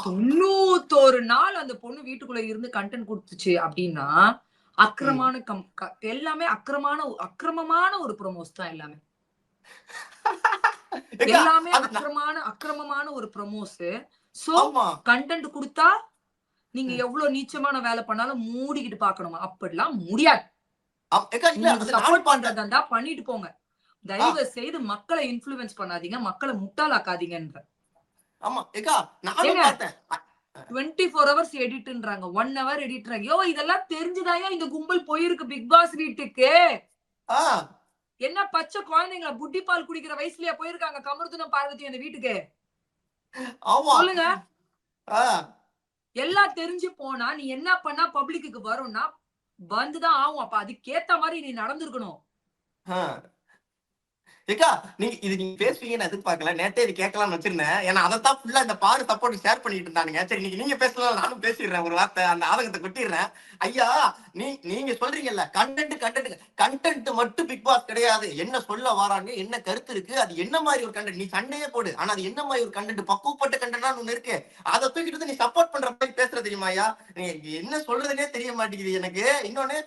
91 நாள் அந்த பொண்ணு வீட்டுக்குள்ள இருந்து கண்டென்ட் கொடுத்துச்சு அப்படின்னா அக்கிரமான எல்லாமே அக்கிரமமான ஒரு ப்ரோமோஸ் தான். எல்லாமே அக்கிரமமான ஒரு ப்ரோமோஸ். சோ கண்டென்ட் கொடுத்தா நீங்க எவ்வளவு நீச்சமான வேலை பண்ணாலும் மூடிக்கிட்டு பாக்கணுமா? அப்படிலாம் முடியாது. சப்போர்ட் பண்றதா பண்ணிட்டு போங்க, தயவு செய்து மக்களை இன்ஃப்ளூயன்ஸ் பண்ணாதீங்க, மக்களை முட்டாளாக்காதீங்கன்ற. 24 hours எடிட்ன்றாங்க, 1 hour எடிட்றாங்க. யோ, இதெல்லாம் தெரிஞ்சுதாயா இந்த கும்பல் போயிருக்கு பிக் பாஸ் வீட்டுக்கு? என்ன பச்சை குழந்தைங்கள புட்டி பால் குடிக்கிற வயசுலயா போயிருக்காங்க கமருதீனும் பார்வதி அந்த வீட்டுக்கு? சொல்லுங்க. எல்லாம் தெரிஞ்சு போனா நீ என்ன பண்ணா பப்ளிக்கு வரும்னா வந்துதான் ஆகும். அப்ப அதுக்கேத்த மாதிரி நீ நடந்திருக்கணும். நீங்க பேசுவீங்கன்னு எதிர்பார்க்கல, நேத்தே இது கேட்கலாம்னு வச்சிருந்தேன். ஏன்னா அதைத்தான் ஃபுல்லா இந்த பாரு சப்போர்ட் ஷேர் பண்ணிட்டு இருந்தானுங்க. சரி, நீங்க பேசலாம், நானும் பேசிடுறேன், ஒரு வார்த்தை அந்த ஆதங்கத்தை கொட்டிடுறேன். ஐயா, நீங்க சொல்றீங்கல்ல கண்டென்ட் மட்டும் பிக் பாஸ் கிடையாது, என்ன சொல்ல வராங்க, என்ன கருத்து இருக்கு, அது என்ன மாதிரி ஒரு கண்டென்ட், நீ சண்டையே போடு, ஆனா அது என்ன மாதிரி ஒரு கண்டென்ட், பக்குவப்பட்ட கண்டென்ட் ஒண்ணு இருக்கு, அதை தூக்கிட்டு நீ சப்போர்ட் பண்ற மாதிரி பேசுற தெரியுமா? ஐயா, என்ன சொல்றதுன்னே தெரிய மாட்டேங்குது எனக்கு. இன்னொன்னு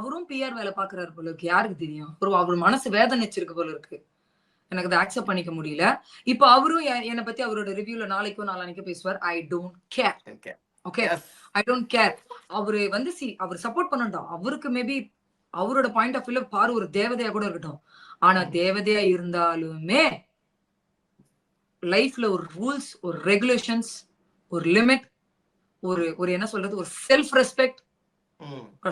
அவரும் பிஆர் வேலை பாக்குறாரு போல இருக்கு, யாருக்கு தெரியும்? அவர் மனசு வேதனைச்சிருக்கு போல இருக்கு, எனக்கு அதை அக்செப்ட் பண்ணிக்க முடியல. இப்ப அவரும் என்னை பத்தி அவரோட ரிவ்யூல நாளைக்கோ நாளானிக்கோ பேசுவார். I don't care, okay, I don't care. அவரு வந்து அவர் சப்போர்ட் பண்ணட்டும், அவருக்கு மேபி அவரோட பாயிண்ட் ஆஃப் வியூல பாரு ஒரு தேவதையா கூட இருக்கட்டும். ஆனா தேவதையா இருந்தாலுமே லைஃப்ல ஒரு ரூல்ஸ், ஒரு ரெகுலேஷன்ஸ், ஒரு லிமிட், ஒரு என்ன சொல்றது, ஒரு செல்ஃப் ரெஸ்பெக்ட்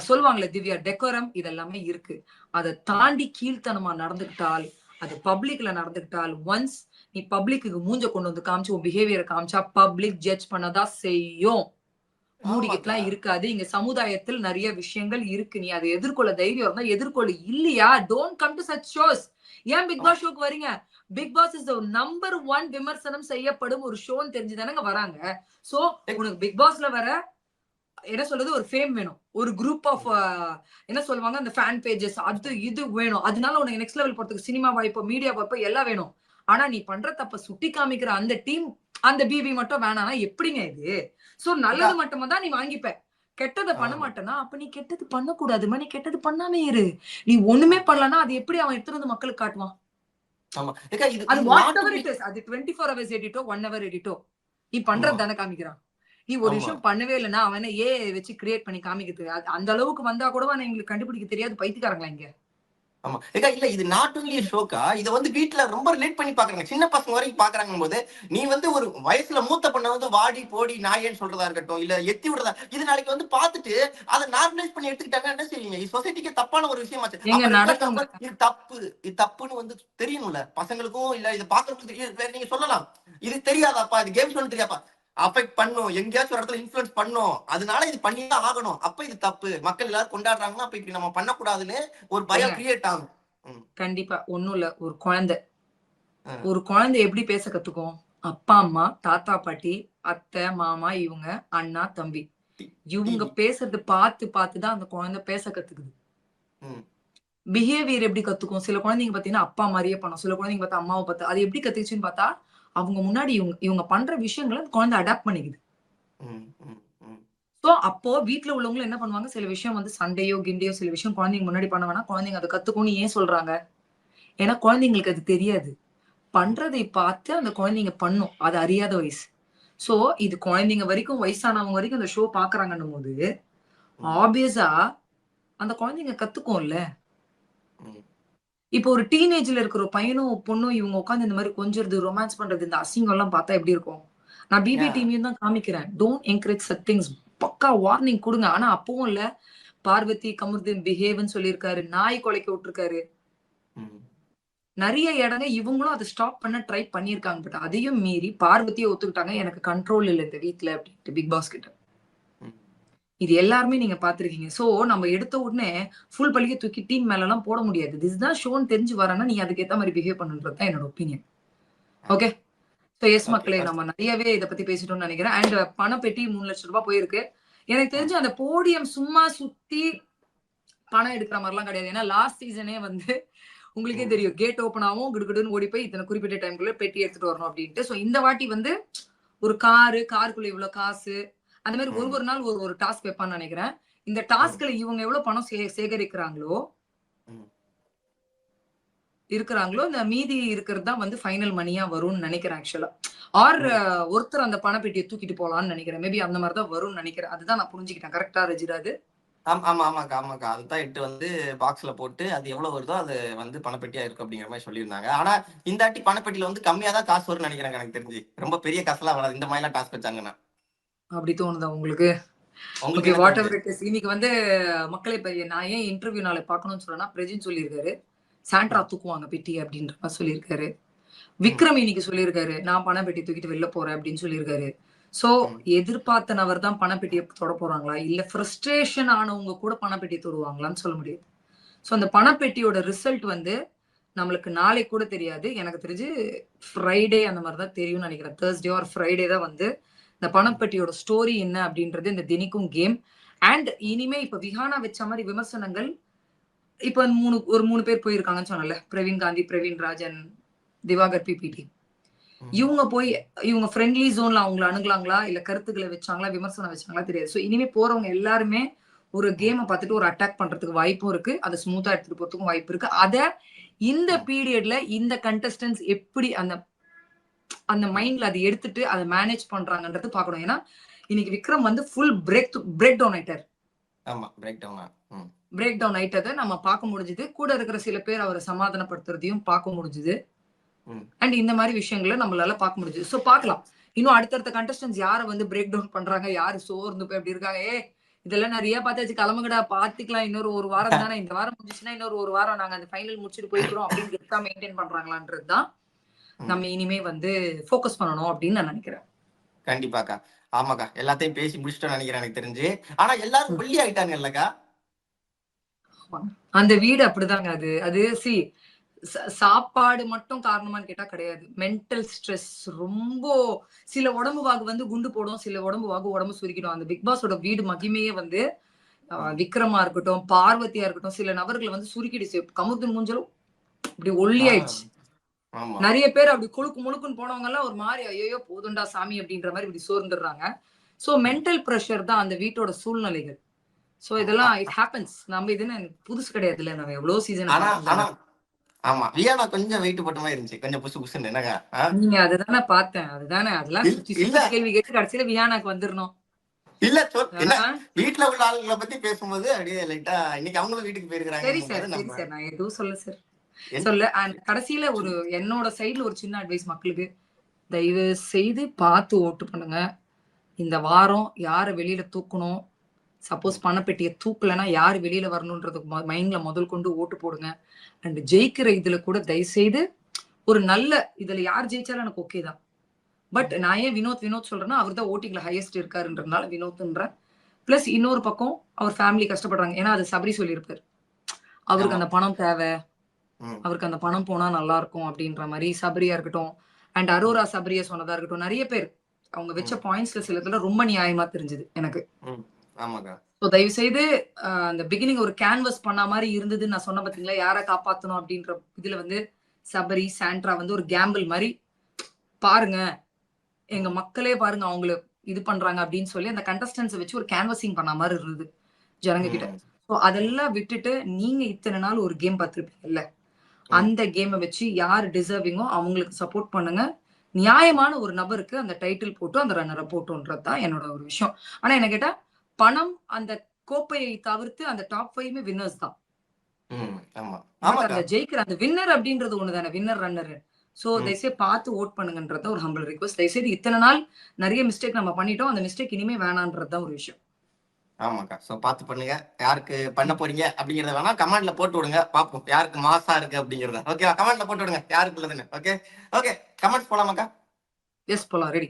சொல்லுவாங்களே திவ்யா, டெக்கோரம், இதெல்லாமே இருக்கு. அதை தாண்டி கீழ்த்தனமா நடந்துக்கிட்டால், அது பப்ளிக்ல நடந்துக்கிட்டால், ஒன்ஸ் நீ பப்ளிக்கு மூஞ்ச கொண்டு வந்து காமிச்சு உன் பிஹேவியரை காமிச்சா பப்ளிக் ஜட்ஜ் பண்ணதான் செய்யும். மூடிக்கிட்டுலாம் இருக்காது. இங்க சமுதாயத்தில் நிறைய விஷயங்கள் இருக்கு. நீ அதை எதிர்கொள்ள தைரியம் இருந்தா எதிர்கொள்ள. இல்லையா, don't come to such shows. ஏன் பிக் பாஸ் ஷோக்கு வரீங்க? பிக் பாஸ் இஸ் நம்பர் 1 விமர்சனம் செய்யப்படும் ஒரு ஷோன்னு தெரிஞ்சுதானங்க வராங்க. சோ உனக்கு பிக் பாஸ்ல வர என்ன சொல்றது, ஒரு ஃபேம் வேணும், ஒரு குரூப் ஆஃப் என்ன சொல்லுவாங்க, அந்த ஃபேன் பேஜஸ், அது இது வேணும். அதனால உனக்கு நெக்ஸ்ட் லெவல் போறதுக்கு சினிமா வாய்ப்பு, மீடியா வாய்ப்பு எல்லாம் வேணும். ஆனா நீ பண்ற தப்ப சுட்டி காமிக்கிற அந்த டீம், அந்த பிபி மட்டும் வேணாம்னா எப்படிங்க இது? சோ நல்லது மட்டுமா தான் நீ வாங்கிப்ப, கெட்டதை பண்ண மாட்டேன்னா அப்ப நீ கெட்டது பண்ணக்கூடாதுமா. நீ கெட்டது பண்ணாமே இரு. நீ ஒண்ணுமே பண்ணலன்னா அது எப்படி அவன் எடுத்துட்டு வந்து மக்களுக்கு காட்டுவான்? அது வாட் எவர் இட் இஸ், அது 24 hours எடிட்டோ 1 hour எடிட்டோ, நீ பண்றது தானே காமிக்கிறான். நீ ஒரு விஷயம் பண்ணவே இல்லைன்னா அவனை வச்சு கிரியேட் பண்ணி காமிக்கிறது. அந்த அளவுக்கு வந்தா கூட எங்களுக்கு கண்டுபிடிக்க தெரியாது பைத்தியக்காரங்களா இங்க. ஆமா இல்ல, இது நாட் ஒன்லி ஷோக்கா, இதை வந்து வீட்டுல ரொம்ப ரிலேட் பண்ணி பாக்குறாங்க. சின்ன பசங்க வரைக்கும் பாக்குறாங்க போது, நீ வந்து ஒரு வயசுல மூத்த பண்ண வந்து வாடி போடி நாயேன்னு சொல்றதா இருக்கட்டும், இல்ல எத்தி விடுறதா, இது நாளைக்கு வந்து பாத்துட்டு அதை நார்மலைஸ் பண்ணி எடுத்துக்கிட்டாங்க. என்ன செய்வீங்க? இது சொசைட்டிக்கு தப்பான ஒரு விஷயமாச்சு. இது தப்பு, இது தப்புன்னு வந்து தெரியணும்ல பசங்களுக்கும், இல்ல இது பாக்குறதுக்கு தெரியும். வேற நீங்க சொல்லலாம், இது தெரியாதாப்பா, இது கேம் ஷோன்னு தெரியாப்பா, அஃபெக்ட் பண்ணும், எங்கேயாச்சும் ஒரு இடத்துல இன்ஃபுளுன்ஸ் பண்ணும், அதனால இது பண்ணிதான் ஆகணும். அப்ப இது தப்பு, மக்கள் எல்லாரும் கொண்டாடுறாங்கன்னா அப்ப இப்படி நம்ம பண்ணக்கூடாதுன்னு ஒரு பயம் கிரியேட் ஆகும். கண்டிப்பா. ஒண்ணும் இல்ல, ஒரு குழந்தை எப்படி பேச கத்துக்கும்? அப்பா அம்மா, தாத்தா பாட்டி, அத்தை மாமா, இவங்க அண்ணா தம்பி, இவங்க பேசுறது பார்த்துதான் அந்த குழந்தை பேச கத்துக்குது. பிஹேவியர் எப்படி கத்துக்கும்? சில குழந்தைங்க பாத்தீங்கன்னா அப்பா மாதிரியே பண்ணும், சில குழந்தைங்க பார்த்தா அம்மாவை பார்த்து. அது எப்படி கத்துச்சுன்னு பார்த்தா, அவங்க முன்னாடி இவங்க பண்ற விஷயங்களை குழந்தை அடாப்ட் பண்ணிக்குது. சோ அப்போ வீட்டுல உள்ளவங்களும் என்ன பண்ணுவாங்க, சில விஷயம் வந்து சண்டையோ கிண்டையோ சில விஷயம் குழந்தைங்க முன்னாடி பண்ண வேணா, குழந்தைங்க அதை கத்துக்கும்னு ஏன் சொல்றாங்க? ஏன்னா குழந்தைங்களுக்கு அது தெரியாது. பண்றதை பார்த்து அந்த குழந்தைங்க பண்ணும், அது அறியாத வயசு. சோ இது குழந்தைங்க வரைக்கும், வயசானவங்க வரைக்கும் அந்த ஷோ பாக்குறாங்கன்னும் போது ஆப்வியஸா அந்த குழந்தைங்க கத்துக்கும்ல. இப்போ ஒரு டீனேஜ்ல இருக்கிற பையனும் பொண்ணும் இவங்க உட்காந்து இந்த மாதிரி கொஞ்சிறது, ரொமான்ஸ் பண்றது, இந்த அசிங்கம் எல்லாம் பார்த்தா எப்படி இருக்கும்? நான் பிபி டீமையும் தான் காமிக்கிறேன். Don't encourage such things. பக்கா வார்னிங் கொடுங்க. ஆனா அப்பவும் இல்ல, பார்வதி கமருதீன் பிஹேவ்னு சொல்லியிருக்காரு, நாய் கொலைக்க விட்டுருக்காரு. நிறைய இடங்க இவங்களும் அதை ஸ்டாப் பண்ண ட்ரை பண்ணியிருக்காங்க. பட் அதையும் மீறி பார்வதியை ஒத்துக்கிட்டாங்க, எனக்கு கண்ட்ரோல் இல்லை இந்த வீட்டுல அப்படின்ட்டு பிக் பாஸ் கிட்ட. இது எல்லாருமே நீங்க பாத்திருக்கீங்க. சோ நம்ம எடுத்த உடனே ஃபுல் பழிய தூக்கி டீம் மேல எல்லாம் போட முடியாது. திஸ் தான் ஷோன்னு தெரிஞ்சு வரனா நீ அதுக்கு ஏத்த மாதிரி பிஹேவ் பண்ணுன்றதுதான் என்னோட ஒப்பீனியன். ஓகே, சோ எஸ் மக்களே, நம்ம நிறையவே இதை பத்தி பேசிட்டோம்னு நினைக்கிறேன். அண்ட் பணப்பெட்டி 3 லட்சம் ரூபாய் போயிருக்கு. எனக்கு தெரிஞ்சு அந்த போடியம் சும்மா சுத்தி பணம் எடுக்கிற மாதிரி எல்லாம் கிடையாது. ஏன்னா லாஸ்ட் சீசனே வந்து உங்களுக்கே தெரியும், கேட் ஓப்பன் ஆகும், கிடுகிடுன்னு ஓடி போய் இத்தனை குறிப்பிட்ட டைம்குள்ள பெட்டி எடுத்துட்டு வரணும் அப்படின்ட்டு. சோ இந்த வாட்டி வந்து ஒரு காருக்குள்ள இவ்வளவு காசு, அந்த மாதிரி ஒரு நாள் ஒரு டாஸ்க் வைப்பான்னு நினைக்கிறேன். இந்த டாஸ்க்ல இவங்க எவ்வளவு பணம் சேகரிக்கிறாங்களோ இந்த மீதி இருக்கிறது தான் வந்து ஃபைனல் மணியா வரும்னு நினைக்கிறேன் ஆக்சுவலா. ஆர் ஒருத்தர் அந்த பணப்பெட்டியை தூக்கிட்டு போலான்னு நினைக்கிறேன். மேபி அந்த மாதிரிதான் வரும்னு நினைக்கிறேன். அதுதான் நான் புரிஞ்சுக்கிட்டேன். கரெக்டா ரஜிராது? ஆமாக்கா அதுதான் இட்டு வந்து பாக்ஸ்ல போட்டு அது எவ்வளவு வருதோ அது வந்து பணப்பெட்டியா இருக்கு அப்படிங்கிற மாதிரி சொல்லியிருந்தாங்க. ஆனா இந்த வாட்டி பணப்பெட்டியில வந்து கம்மியா தான் காசு வரும்னு நினைக்கிறேன். எனக்கு தெரிஞ்சு ரொம்ப பெரிய காசுலாம் வராது இந்த மாதிரி எல்லாம் டாஸ்க் வச்சாங்கன்னா. அப்படி தோணுதா உங்களுக்கு? Okay, what ever it is. இன்னைக்கு வந்து மக்களை பெரிய நான் ஏன் இன்டர்வியூ நாளை பார்க்கணும்னு சொன்னா, பிரஜின் சொல்லியிருக்காரு சாண்ட்ரா தூக்குவாங்க பெட்டி அப்படின்ற மாதிரி சொல்லியிருக்காரு. விக்ரம் இன்னைக்கு சொல்லியிருக்காரு நான் பணப்பெட்டி தூக்கிட்டு வெளில போறேன் அப்படின்னு சொல்லியிருக்காரு. சோ எதிர்பார்த்த நபர் தான் பணப்பெட்டியை தொட போறாங்களா, இல்ல ஃப்ரஸ்ட்ரேஷன் ஆனவங்க கூட பணப்பெட்டியை தொடுவாங்களான்னு சொல்ல முடியாது. சோ அந்த பணப்பெட்டியோட ரிசல்ட் வந்து நம்மளுக்கு நாளை கூட தெரியாது. எனக்கு தெரிஞ்சு ஃப்ரைடே அந்த மாதிரிதான் தெரியும்னு நினைக்கிறேன். தேர்ஸ்டே ஆர் ஃப்ரைடே தான் வந்து இந்த பணப்பெட்டியோட ஸ்டோரி என்ன அப்படின்றது இந்த தினிக்கும் கேம். அண்ட் இனிமே இப்ப விஹானா வச்ச மாதிரி விமர்சனங்கள் இப்ப 3 பேர் போயிருக்காங்கன்னு சொன்னல, பிரவீன் காந்தி, பிரவீன் ராஜன், திவாகர் பிபிடி. இவங்க ஃப்ரெண்ட்லி ஜோன்ல அவங்களை அணுகலாங்களா, இல்ல கருத்துக்களை வச்சாங்களா, விமர்சனம் வச்சாங்களா தெரியாது. சோ இனிமே போறவங்க எல்லாருமே ஒரு கேமை பார்த்துட்டு ஒரு அட்டாக் பண்றதுக்கு வாய்ப்பும் இருக்கு, அதை ஸ்மூத்தா எடுத்துட்டு போறதுக்கும் வாய்ப்பு இருக்கு. அத இந்த பீரியட்ல இந்த கண்டஸ்டன்ஸ் எப்படி அந்த மைண்ட்ல அதை எடுத்துட்டு அதை மேனேஜ் பண்றாங்கன்றது பாக்கணும். ஏன்னா இன்னைக்கு விக்ரம் வந்து ஃபுல் பிரேக் டவுன் ஆயிட்டார். பிரேக் டவுன் ஆயிட்டதை நம்ம பார்க்க முடிஞ்சுது. கூட இருக்கிற சில பேர் அவரை சமாதானப்படுத்துறதையும் பார்க்க முடிஞ்சுது. அண்ட் இந்த மாதிரி விஷயங்களை நம்மளால பார்க்க முடிஞ்சுது. சோ பார்க்கலாம் இன்னும் அடுத்தடுத்த கண்டஸ்டன்ஸ் யாரை வந்து பிரேக் டவுன் பண்றாங்க, யாரு சோர்ந்து போய் அப்படி இருக்காங்க, இதெல்லாம் நிறைய பார்த்தாச்சு, கிளம்புங்கடா பாத்துக்கலாம், இன்னொரு ஒரு வாரம் தானே, இந்த வாரம் முடிஞ்சுச்சுன்னா இன்னொரு ஒரு வாரம் நாங்க அந்த ஃபைனல் முடிச்சுட்டு போய்க்கிறோம் அப்படின்னு மெயின்டைன் பண்றாங்களான்றதுதான் நம்ம இனிமே வந்து ஃபோக்கஸ் பண்ணணும் அப்படின்னு நான் நினைக்கிறேன். கண்டிப்பாக்கா. ஆமாக்கா, எல்லாத்தையும் பேசி முடிச்சுட்டோம் நினைக்கிறேன் எனக்கு தெரிஞ்சு. ஆனா எல்லாரும் வெள்ளி ஆயிட்டாங்க இல்லக்கா. அந்த வீடு அப்படிதாங்க. அது சாப்பாடு மட்டும் காரணமான்னு கேட்டா கிடையாது. மென்டல் ஸ்ட்ரெஸ் ரொம்ப. சில உடம்பு வாகு வந்து குண்டு போடும், சில உடம்பு வாகு உடம்பு சுருக்கிடும். அந்த பிக் பாஸோட வீடு மகிமையே வந்து விக்ரமா இருக்கட்டும், பார்வதியா இருக்கட்டும், சில நபர்களை வந்து சுருக்கிடுச்சு. கமுர்தன் மூஞ்சலும் இப்படி ஒல்லி ஆயிடுச்சு. நிறைய பேர் அப்படி குழுக்கு முழுக்குன்னு போனவங்க எல்லாம் ஒரு மாதிரி ஐயோ போதுண்டா சாமி அப்படின்ற மாதிரி இப்படி சோர்ந்துடுறாங்க. சோ மென்டல் பிரஷர் தான் அந்த வீட்டோட சூழ்நிலைகள். சோ இதெல்லாம் இட் ஹேப்பன்ஸ். நம்ம இதுன்னு புதுசு கிடையாது இல்ல, நம்ம எவ்வளவு சீசன். ஆமா, வியானா கொஞ்சம் வெயிட் போட்ட மாதிரி இருந்துச்சு, கொஞ்சம் புசு புசுன்னு. என்னங்க நீங்க அதுதானே பார்த்தேன், அதுதானே அதெல்லாம் கேள்வி கேட்டு கடைசியில வியானாக்கு வந்துடணும். இல்ல என்ன வீட்டுல உள்ள ஆளுங்களை பத்தி பேசும்போது அப்படியே லைட்டா இன்னைக்கு அவங்களும் வீட்டுக்கு போயிருக்காங்க. சரி சார், சரி சார், நான் எதுவும் சொல்ல அண்ட் கடைசியில ஒரு என்னோட சைடுல ஒரு சின்ன அட்வைஸ் மக்களுக்கு, தயவு செய்து பார்த்து ஓட்டு பண்ணுங்க. இந்த வாரம் யாரை வெளியில தூக்கணும், சப்போஸ் பணப்பெட்டியை தூக்கலன்னா யாரு வெளியில வரணும்ன்றதுக்கு மைண்ட்ல முதல் கொண்டு ஓட்டு போடுங்க. அண்ட் ஜெயிக்கிற இதுல கூட தயவு செய்து ஒரு நல்ல இதுல யார் ஜெயிச்சாலும் எனக்கு ஓகே தான். பட் நான் ஏன் வினோத் சொல்றேன்னா, அவர் தான் ஓட்டிங்ல ஹையஸ்ட் இருக்காருன்றதுனால வினோத்ன்றேன். பிளஸ் இன்னொரு பக்கம் அவர் ஃபேமிலி கஷ்டப்படுறாங்க. ஏன்னா அது சபரி சொல்லியிருப்பாரு, அவருக்கு அந்த பணம் தேவை, அவருக்கு அந்த பணம் போனா நல்லா இருக்கும் அப்படின்ற மாதிரி. சபரியா இருக்கட்டும் அண்ட் அரோரா சபரியா சொன்னதா இருக்கட்டும், நிறைய பேர் அவங்க வச்ச பாயிண்ட்ஸ்ல சிலதுல ரொம்ப நியாயமா தெரிஞ்சது எனக்கு. தயவு செய்து அந்த பிகினிங் ஒரு கேன்வஸ் பண்ண மாதிரி இருந்ததுன்னு நான் சொன்ன பாத்தீங்களா, யாரை காப்பாத்தணும் அப்படின்ற இதுல வந்து சபரி சாண்ட்ரா வந்து ஒரு கேம்பிள் மாதிரி பாருங்க, எங்க மக்களே பாருங்க அவங்கள இது பண்றாங்க அப்படின்னு சொல்லி அந்த கண்டஸ்டன்ஸை வச்சு ஒரு கேன்வசிங் பண்ண மாதிரி இருந்தது ஜனங்க கிட்ட. ஸோ அதெல்லாம் விட்டுட்டு நீங்க இத்தனை நாள் ஒரு கேம் பார்த்துருப்பீங்கல்ல, அந்த கேமை வச்சு யார் டிசர்விங்கோ அவங்களுக்கு சப்போர்ட் பண்ணுங்க. நியாயமான ஒரு நபருக்கு அந்த டைட்டில் போட்டு அந்த ரன்னரை போட்டோன்றதுதான் என்னோட ஒரு விஷயம். ஆனா என்ன கேட்டா, பணம் அந்த கோப்பையை தவிர்த்து அந்த டாப் 5 வின்னர்ஸ் தான். அந்த ஜெயிக்கிற அந்த வின்னர் அப்படின்றது ஒண்ணுதானே, வின்னர் ரன்னர். சோ தயவுசெய்து பார்த்து ஓட் பண்ணுங்கன்றத ஒரு ஹம்பிள் ரிக்வெஸ்ட். தயவுசெய்து இத்தனை நாள் நிறைய மிஸ்டேக் நம்ம பண்ணிட்டோம், அந்த மிஸ்டேக் இனிமே வேணான்றதுதான் ஒரு விஷயம். ஆமாக்கா, சோ பாத்து பண்ணுங்க. யாருக்கு பண்ண போறீங்க அப்படிங்கறத வேணா கமெண்ட்ல போட்டு விடுங்க, பாப்போம் யாருக்கு மாசா இருக்கு அப்படிங்கறத. ஓகே, கமெண்ட்ல போட்டு விடுங்க யாருக்கு உள்ளதுன்னு. ஓகே ஓகே, கமெண்ட்ஸ் போலாமாக்கா? எஸ் போலாம், ready.